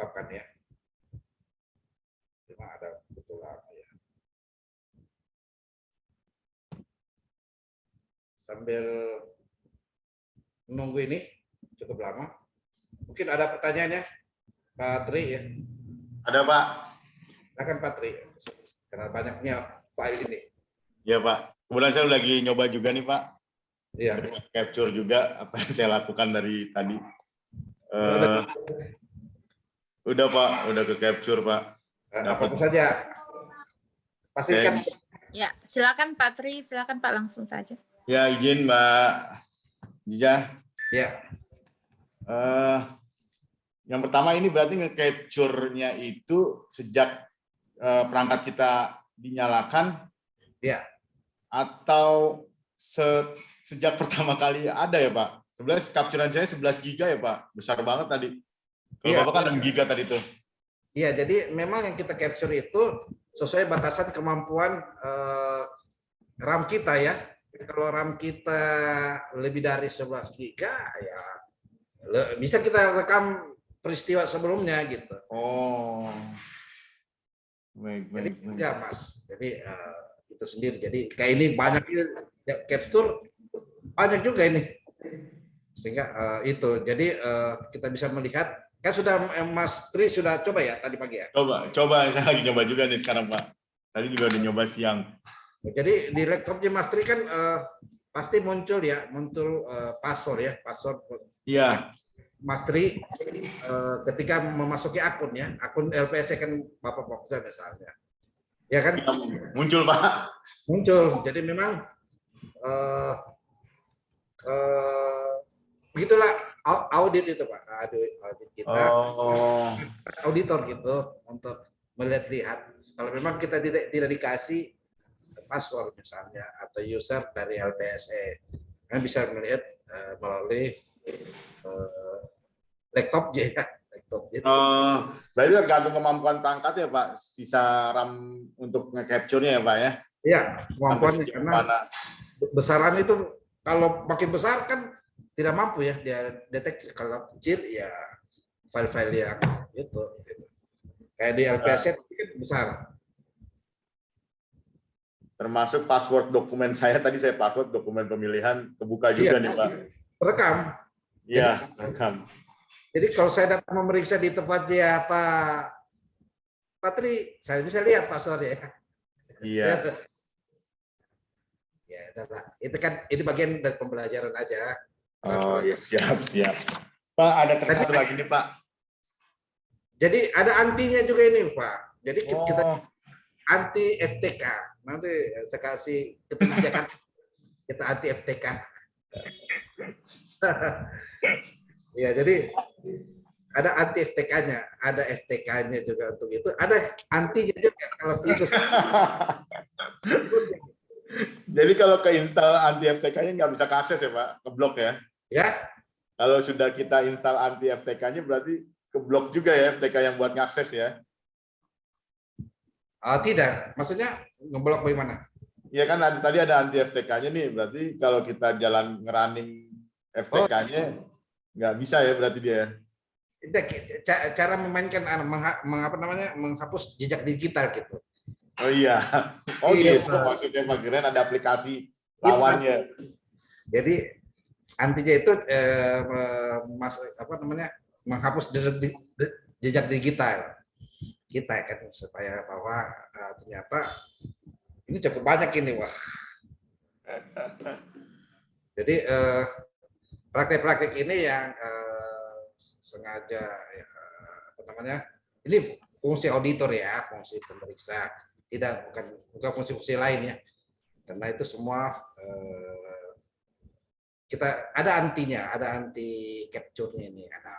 ungkapkan ya. Cuma ada betul lama ya. Sambil menunggu ini cukup lama. Mungkin ada pertanyaannya, Pak Tri ya. Ada Pak. Silakan Pak Tri. Karena banyaknya file ini. Ya Pak. Kemudian saya lagi nyoba juga nih Pak. Iya. Capture juga apa yang saya lakukan dari tadi. Udah Pak, udah ke capture Pak. Apa saja. Pastikan. Ya, silakan Pak Tri, silakan Pak langsung saja. Ya izin Mbak Jija. Ya. Yang pertama ini berarti nge-capture-nya itu sejak perangkat kita dinyalakan. Ya. Atau sejak pertama kali ada ya Pak? Sebenarnya capture-an saya 11 GB ya Pak, besar banget tadi. Kalau Ya, Bapak kan 6 GB tadi tuh. Iya, jadi memang yang kita capture itu sesuai batasan kemampuan RAM kita ya. Kalau RAM kita lebih dari 11 GB ya bisa kita rekam peristiwa sebelumnya gitu. Oh. Baik. Ya Mas, jadi itu sendiri. Jadi kayak ini banyak capture banyak juga ini. Sehingga itu. Jadi kita bisa melihat kan sudah Mas Tri sudah coba ya tadi pagi ya? Coba saya lagi nyoba juga nih sekarang Pak. Tadi juga udah nyoba siang. Jadi di laptopnya Mas Tri kan pasti muncul password ya, password. Iya. Mas Tri ketika memasuki akun ya, akun LPSC kan Bapak Pokja misalnya. Ya kan? Ya, muncul Pak. Muncul. Jadi memang begitulah audit itu Pak, audit kita. Auditor gitu untuk melihat kalau memang kita tidak dikasih password misalnya atau user dari LPSE, kan bisa melihat melalui laptop ya. Berarti tergantung kemampuan perangkat ya Pak, sisa RAM untuk nge-capture-nya ya Pak ya? Iya, kemampuan karena besaran itu kalau makin besar kan tidak mampu ya dia deteksi, kalau kecil ya file-file yang itu. Kayak di LPSE itu kan besar. Termasuk password dokumen saya tadi, saya password dokumen pemilihan kebuka juga nih Pak. Rekam. Iya, rekam. Jadi kalau saya datang memeriksa di tempatnya Pak Tri, saya bisa lihat passwordnya. Iya. Ya, itu kan ini bagian dari pembelajaran aja. Oh ya, siap. Pak, ada satu lagi nih Pak. Jadi ada antinya juga ini Pak. Jadi kita anti FTK. Nanti saya kasih kebijakan kita anti FTK. Ya, jadi ada anti FTK-nya, ada FTK-nya juga untuk itu, ada antinya juga kalau virus. Jadi kalau keinstall anti FTK-nya nggak bisa keakses ya Pak, keblok ya. Ya, Kalau sudah kita install anti FTK-nya berarti keblok juga ya FTK yang buat ngakses ya. tidak, maksudnya ngeblok bagaimana? Ya kan tadi ada anti FTK-nya nih, berarti kalau kita jalan ngerunning FTK-nya nggak bisa ya berarti dia. Cara memainkan apa namanya, menghapus jejak digital gitu. Oh iya. Oh Iya, gitu maksudnya Pak, kirain ada aplikasi lawannya. Jadi antinya itu apa namanya, menghapus jejak digital kita kan, supaya bahwa ternyata ini cukup banyak ini, wah. Jadi praktek-praktek ini yang sengaja ya, apa namanya, ini fungsi auditor ya, fungsi pemeriksa, bukan fungsi-fungsi lain ya, karena itu semua kita ada antinya, ada anti capture-nya ini, ada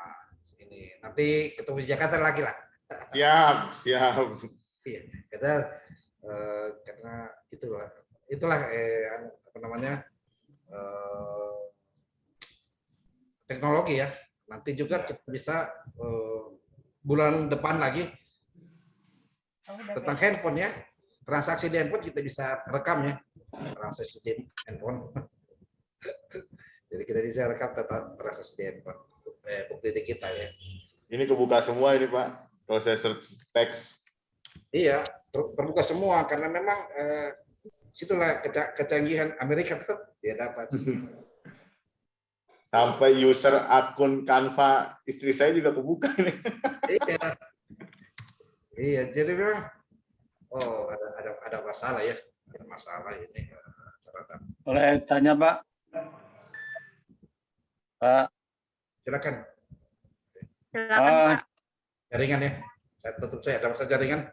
ini. Nanti ketemu di Jakarta lagi lah. Siap. Iya, karena itulah apa namanya, teknologi ya. Nanti juga kita bisa bulan depan lagi tentang handphone ya, transaksi di handphone kita bisa rekam ya, transaksi di handphone. Jadi kita bisa rekam transaksi di handphone, bukti digital ya. Ini kebuka semua ini Pak, kalau saya search teks. Iya, terbuka semua karena memang situlah kecanggihan Amerika tuh dia dapat. Sampai user akun Canva istri saya juga kebuka nih. Iya. Iya, jadi memang ada masalah ya. Ada masalah ini terhadap. Boleh tanya Pak? Pak, Silakan. Silakan Pak. Jaringan ya. Saya ada masalah jaringan.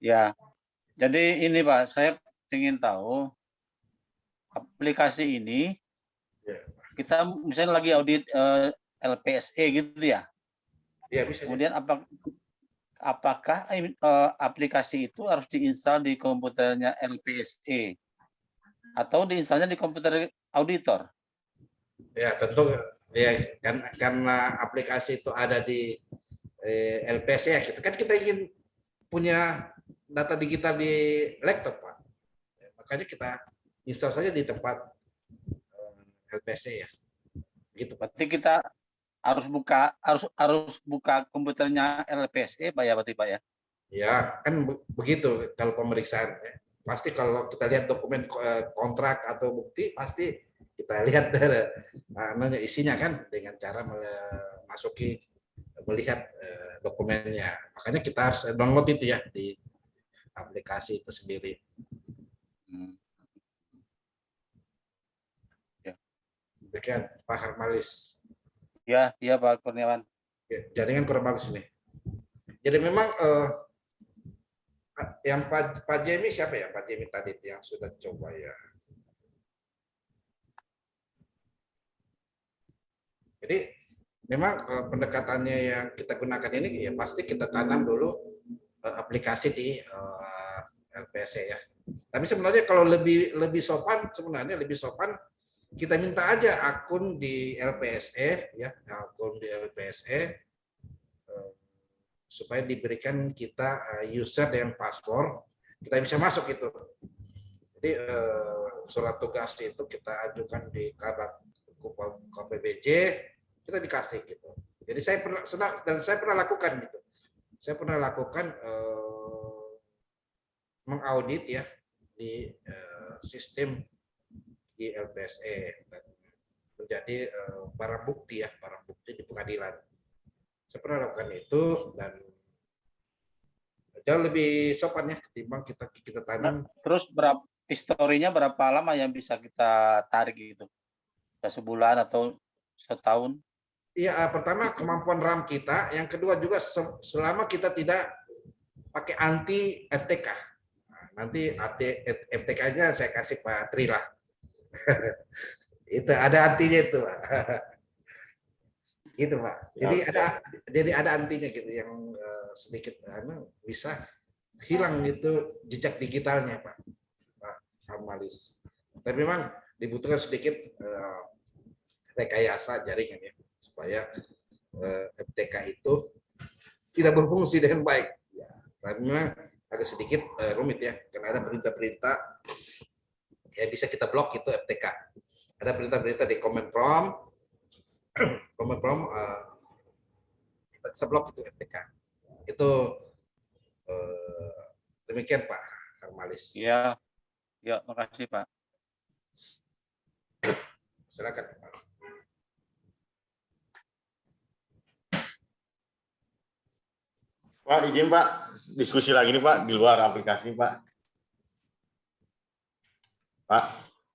ya. Jadi ini Pak, saya ingin tahu aplikasi ini Ya. kita misalnya lagi audit LPSE gitu ya. Iya, bisa. Kemudian apakah aplikasi itu harus diinstal di komputernya LPSE atau diinstalnya di komputer auditor? Ya, tentu ya, karena aplikasi itu ada di LPS ya, kita ingin punya data digital di laptop, Pak. Ya, makanya kita install saja di tempat LPS ya. Gitu. Berarti kita harus buka komputernya LPSE Pak ya, berarti Pak ya? Ya, kan begitu kalau pemeriksaan. Ya. Pasti kalau kita lihat dokumen kontrak atau bukti, pasti kita lihat isinya kan dengan cara melihat dokumennya. Makanya kita harus download itu ya di aplikasi itu sendiri. Ya. Demikian Pak Harmalis. Ya, iya Pak Kurniawan. Ya, jaringan kurang bagus ini. Jadi memang yang Pak Jemi siapa ya? Pak Jemi tadi yang sudah coba ya. Jadi memang pendekatannya yang kita gunakan ini ya pasti kita tanam dulu aplikasi di LPSE ya. Tapi sebenarnya kalau lebih sopan, kita minta aja akun di LPSE ya, akun di LPSE supaya diberikan kita user dan password, kita bisa masuk itu. Jadi surat tugas itu kita ajukan di KPBJ, kita dikasih gitu. Jadi saya pernah lakukan gitu. Saya pernah lakukan mengaudit ya di sistem di LPSE dan menjadi barang bukti di pengadilan. Saya pernah lakukan itu dan jauh lebih sopan ya ketimbang kita tanam. Terus historinya berapa lama yang bisa kita tarik gitu? Sebulan atau setahun? Iya, pertama kemampuan RAM kita, yang kedua juga selama kita tidak pakai anti FTK. nanti FTK-nya saya kasih Pak Tri lah. Itu ada artinya itu, Pak. Gitu, Pak. Jadi ada antinya gitu yang sedikit bisa hilang itu jejak digitalnya, Pak. Pak Amalis. Tapi memang dibutuhkan sedikit rekayasa jaringan ya supaya FTK itu tidak berfungsi dengan baik. Ya, tapi memang agak sedikit rumit ya, karena ada perintah-perintah ya bisa kita blok itu FTK. Ada perintah-perintah di command prompt, kita bisa blok itu FTK. Itu demikian Pak Armalis. Ya, ya, makasih Pak. Silakan Pak. Pak, izin Pak, diskusi lagi nih Pak, di luar aplikasi Pak. Pak,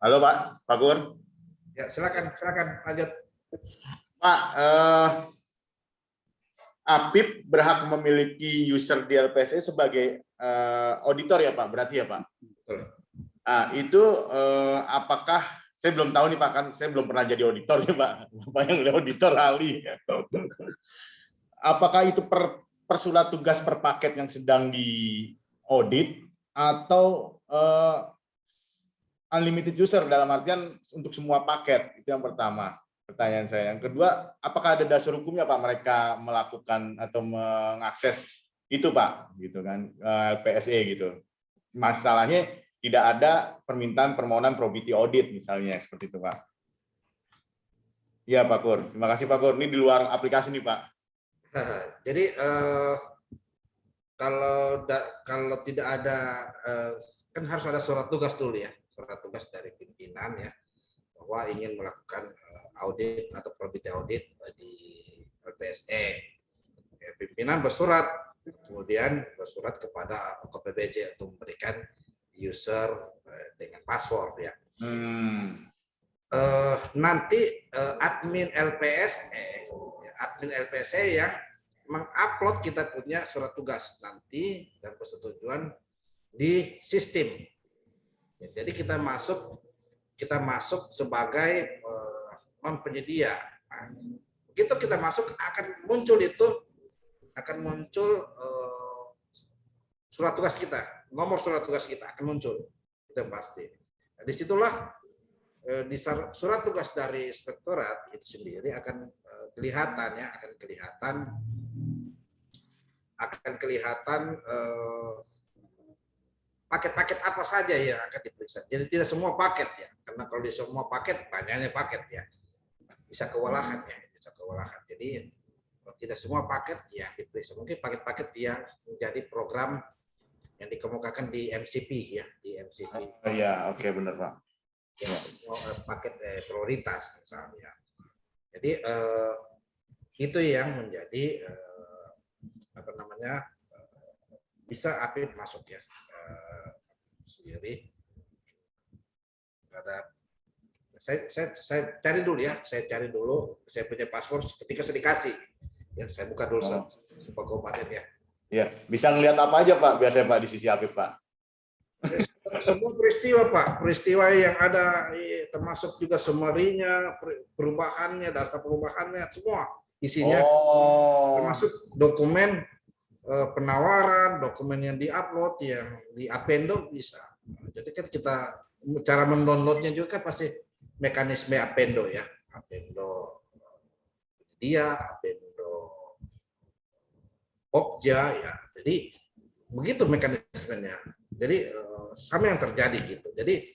halo Pak, Pak Gur. Ya, silakan lanjut. Pak, Apip berhak memiliki user di LPSE sebagai auditor ya Pak, berarti ya Pak? Betul. Nah, itu apakah, saya belum tahu nih Pak, kan saya belum pernah jadi auditor ya Pak, Bapak yang auditor ahli. Apakah itu persulat tugas per paket yang sedang diaudit atau unlimited user dalam artian untuk semua paket? Itu yang pertama pertanyaan saya. Yang kedua, apakah ada dasar hukumnya Pak mereka melakukan atau mengakses itu Pak, gitu kan, LPSE gitu. Masalahnya tidak ada permintaan permohonan probity audit misalnya seperti itu Pak. Iya Pak Kur, terima kasih Pak Kur. Ini di luar aplikasi nih Pak. Jadi kalau tidak ada kan harus ada surat tugas dulu ya, surat tugas dari pimpinan ya bahwa ingin melakukan audit atau probity audit di LPSE. Pimpinan bersurat, kemudian bersurat kepada OKPBJ untuk memberikan user dengan password ya. Nanti admin LPSE yang mengupload kita punya surat tugas nanti dan persetujuan di sistem. Jadi kita masuk sebagai penyedia. Nah, begitu kita masuk akan muncul surat tugas kita, nomor surat tugas kita akan muncul, itu pasti. Nah, disitulah di surat tugas dari inspektorat itu sendiri akan kelihatan paket-paket apa saja yang akan diperiksa. Jadi tidak semua paket ya, karena kalau di semua paket banyaknya paket ya, bisa kewalahan ya, Jadi tidak semua paket yang diperiksa. Mungkin paket-paket yang menjadi program yang dikemukakan di MCP ya, di MCP. Oh iya, oke benar Pak. Ya, semua paket prioritas misalnya. Jadi itu yang menjadi bisa Apip masuk ya sendiri. Saya cari dulu ya, saya punya password ketika saya dikasih. Ya, saya buka dulu sebuah kabupaten ya. Ya, bisa ngelihat apa aja Pak biasanya Pak di sisi Apip Pak? Semua peristiwa yang ada, termasuk juga summary-nya, perubahannya, dasar perubahannya, semua isinya, termasuk dokumen penawaran, dokumen yang diupload, yang di appendo bisa. Jadi kan cara mendownloadnya juga kan pasti mekanisme appendo ya, appendo Pokja ya. Jadi begitu mekanismenya. Jadi sama yang terjadi gitu. Jadi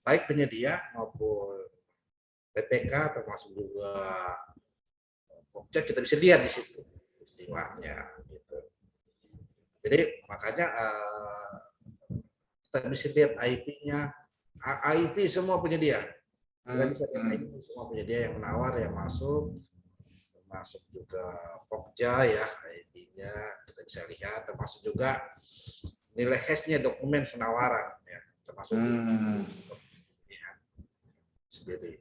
baik penyedia maupun PPK termasuk juga Pokja kita bisa lihat di situ istilahnya gitu. Jadi makanya kita bisa lihat IP-nya, IP semua penyedia. Kita bisa lihat IP semua penyedia yang menawar, yang masuk juga Pokja ya, IP-nya kita bisa lihat, termasuk juga nilai hash-nya dokumen penawaran ya, termasuk ya, sendiri.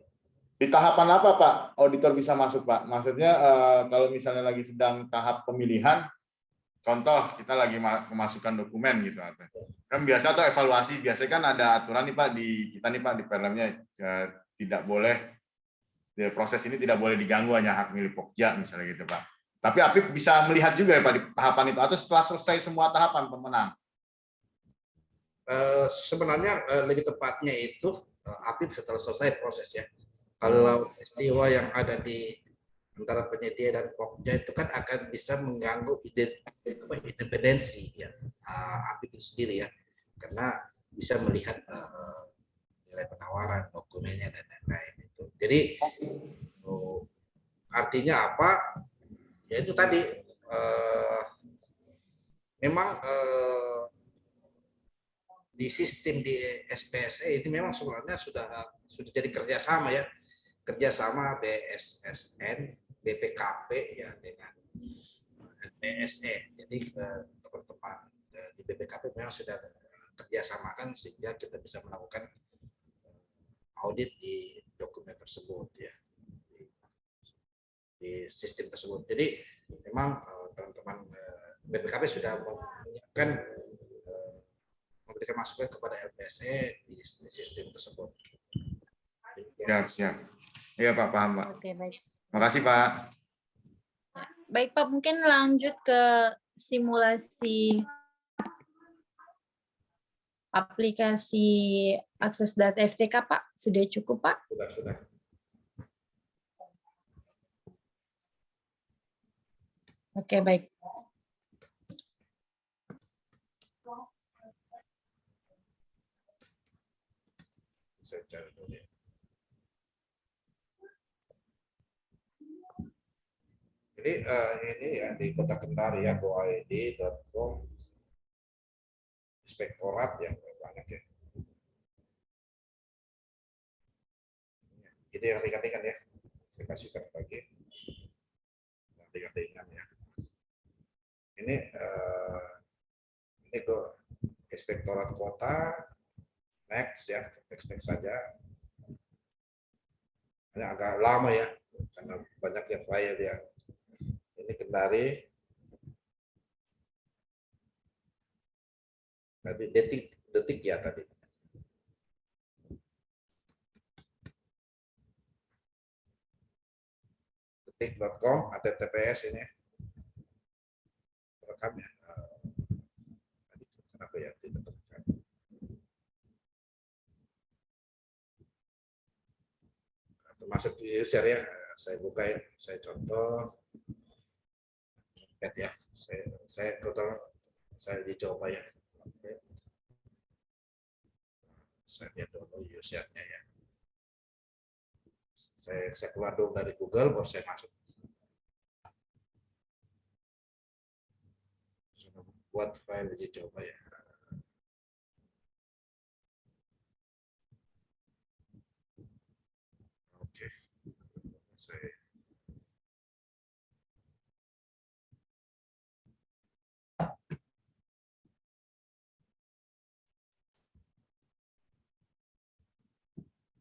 Di tahapan apa Pak auditor bisa masuk Pak? Maksudnya kalau misalnya lagi sedang tahap pemilihan, contoh kita lagi memasukkan dokumen gitu, kan biasa atau evaluasi biasanya kan ada aturan nih Pak di kita nih Pak di Perlemnya, tidak boleh proses ini tidak boleh diganggu, hanya hak milik Pokja misalnya gitu Pak. Tapi Apip bisa melihat juga ya Pak di tahapan itu, atau setelah selesai semua tahapan pemenang? Sebenarnya lebih tepatnya itu Apip setelah selesai proses ya. Kalau peristiwa yang ada di antara penyedia dan Pokja itu kan akan bisa mengganggu independensi ya Apip itu sendiri ya, karena bisa melihat nilai penawaran, dokumennya dan lain-lain itu. Jadi artinya apa? Ya itu tadi memang di sistem di SPSE ini memang sebenarnya sudah jadi kerjasama ya, kerjasama BSSN, BPKP ya dengan BSE. Jadi teman-teman di BPKP memang sudah kerjasamakan sehingga kita bisa melakukan audit di dokumen tersebut ya, di sistem tersebut. Jadi memang teman-teman BPKP sudah menyiapkan memberikan masukan kepada LPSE di sistem tersebut. Siap. Iya Pak, paham Pak. Oke, baik. Makasih Pak. Baik Pak, mungkin lanjut ke simulasi aplikasi akses data FTK Pak. Sudah cukup Pak? Sudah. Oke, baik. Saya cari dulu ya. Jadi ini ya di Kota Kendari ya, goid.com, inspektorat ya, banyak ya. Ini yang ringan-ringan ya, saya kasihkan lagi. Ringan-ringan ya. Ini ke inspektorat kota, next ya, next saja. Ini agak lama ya, karena banyak yang file yang ini Kendari. Tadi detik ya tadi. Detik.com, https ini. Rekamnya. Kenapa ya tidak terekam? Termasuk user ya, saya buka ya, saya contoh. Ya, saya dicoba ya. Saya lihat dulu usernya ya. Saya keluar dulu dari Google, baru saya masuk. Sudah buat file uji coba ya. Oke. Saya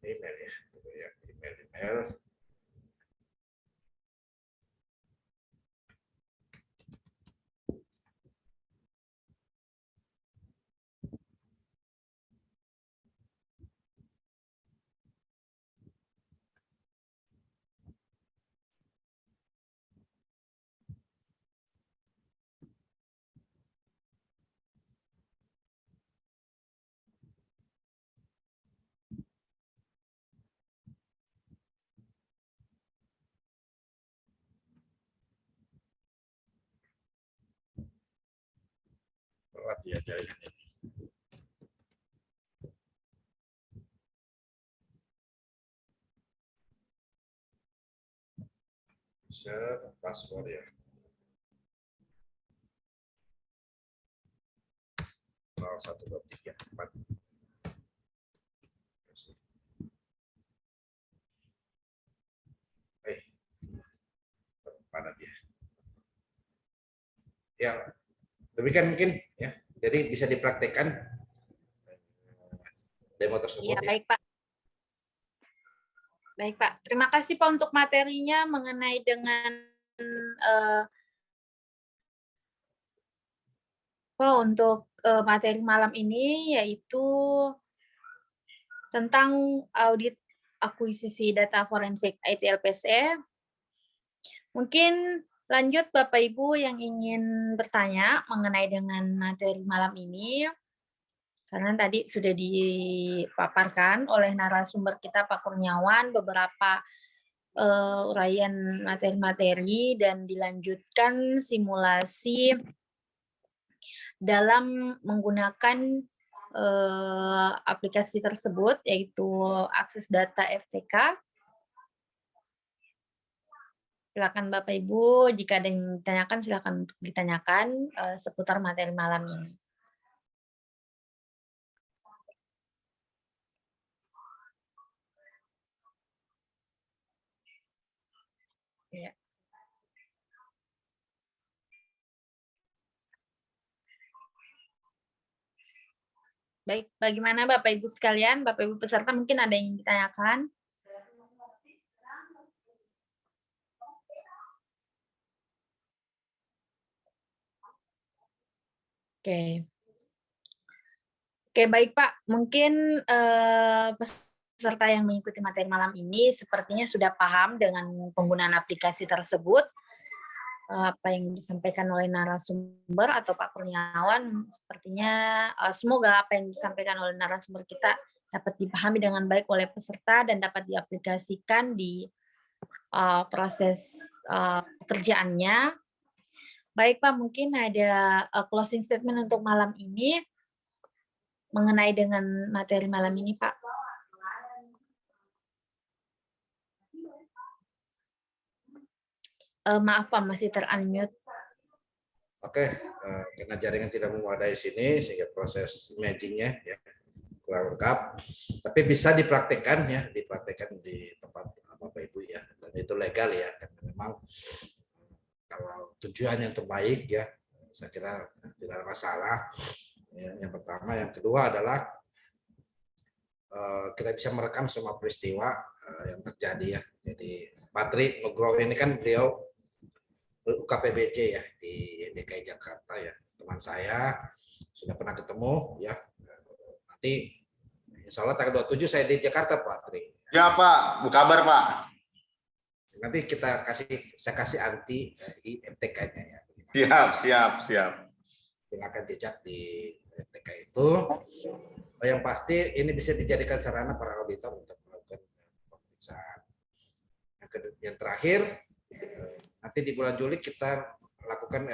email ya, email. Berat ya jaringan ini. Share password ya. 1, 2, 3, 4. Padat ya. Ya, demikian mungkin ya. Jadi bisa dipraktekkan demo tersebut. Ya, baik Pak. Baik Pak, terima kasih Pak untuk materinya mengenai dengan Oh, untuk materi malam ini yaitu tentang audit akuisisi data forensik ITLPSE. Mungkin lanjut Bapak Ibu yang ingin bertanya mengenai dengan materi malam ini, karena tadi sudah dipaparkan oleh narasumber kita Pak Kurniawan beberapa uraian materi-materi dan dilanjutkan simulasi dalam menggunakan aplikasi tersebut, yaitu akses data FTK. Silakan Bapak Ibu, jika ada yang ditanyakan, silakan untuk ditanyakan seputar materi malam ini. Ya. Baik, bagaimana Bapak Ibu sekalian, Bapak Ibu peserta mungkin ada yang ditanyakan? Oke. Oke, baik Pak. Mungkin peserta yang mengikuti materi malam ini sepertinya sudah paham dengan penggunaan aplikasi tersebut. Apa yang disampaikan oleh narasumber atau Pak Kurniawan, sepertinya semoga apa yang disampaikan oleh narasumber kita dapat dipahami dengan baik oleh peserta dan dapat diaplikasikan di proses pekerjaannya. Baik Pak, mungkin ada closing statement untuk malam ini mengenai dengan materi malam ini Pak. Maaf Pak, masih ter-unmute. Oke, karena jaringan tidak memadai sini sehingga proses imaging-nya ya kurang lengkap, tapi bisa dipraktekkan ya, dipraktekkan di tempat Bapak Ibu ya, dan itu legal ya, karena memang kalau tujuan yang terbaik ya, saya kira tidak ada masalah. Yang pertama, yang kedua adalah kita bisa merekam semua peristiwa yang terjadi ya. Jadi Patri Nugroho ini kan beliau UKPBC ya di DKI Jakarta ya, teman saya sudah pernah ketemu ya. Nanti insya Allah tanggal 27 saya di Jakarta Pak Tri. Ya Pak, kabar Pak. Nanti saya kasih anti IMTK-nya ya. Siap. Silakan jejak di IMTK itu. Yang pasti ini bisa dijadikan sarana para auditor untuk melakukan pemeriksaan. Yang terakhir, nanti di bulan Juli kita lakukan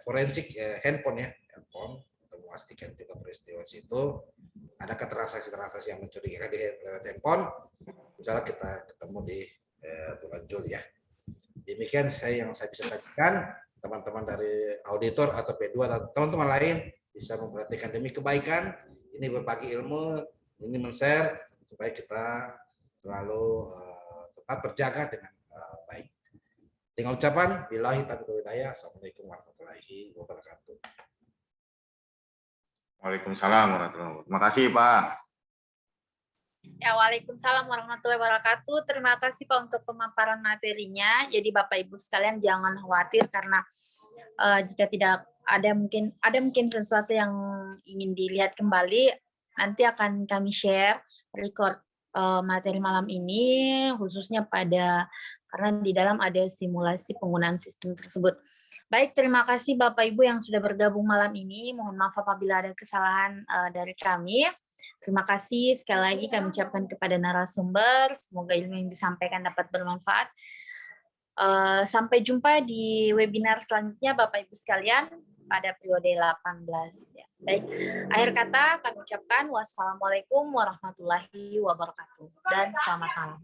forensik handphone ya, handphone untuk memastikan juga peristiwa situ ada transaksi-transaksi yang mencurigakan di handphone. Insya Allah kita ketemu di bulan Juli ya. Demikian yang saya bisa sampaikan. Teman-teman dari auditor atau P2 atau teman-teman lain bisa memperhatikan demi kebaikan. Ini berbagi ilmu, ini men-share supaya kita selalu tetap berjaga dengan baik. Tinggal ucapan, billahi taufiq wal hidayah. Assalamualaikum warahmatullahi wabarakatuh. Waalaikumsalam warahmatullahi wabarakatuh. Terima kasih Pak. Ya, waalaikumsalam warahmatullahi wabarakatuh. Terima kasih Pak untuk pemaparan materinya. Jadi Bapak Ibu sekalian jangan khawatir karena jika tidak ada mungkin sesuatu yang ingin dilihat kembali, nanti akan kami share record materi malam ini khususnya karena di dalam ada simulasi penggunaan sistem tersebut. Baik, terima kasih Bapak Ibu yang sudah bergabung malam ini. Mohon maaf apabila ada kesalahan dari kami. Terima kasih sekali lagi kami ucapkan kepada narasumber. Semoga ilmu yang disampaikan dapat bermanfaat. Sampai jumpa di webinar selanjutnya Bapak Ibu sekalian pada periode 18. Ya. Baik, akhir kata kami ucapkan wassalamualaikum warahmatullahi wabarakatuh dan selamat malam.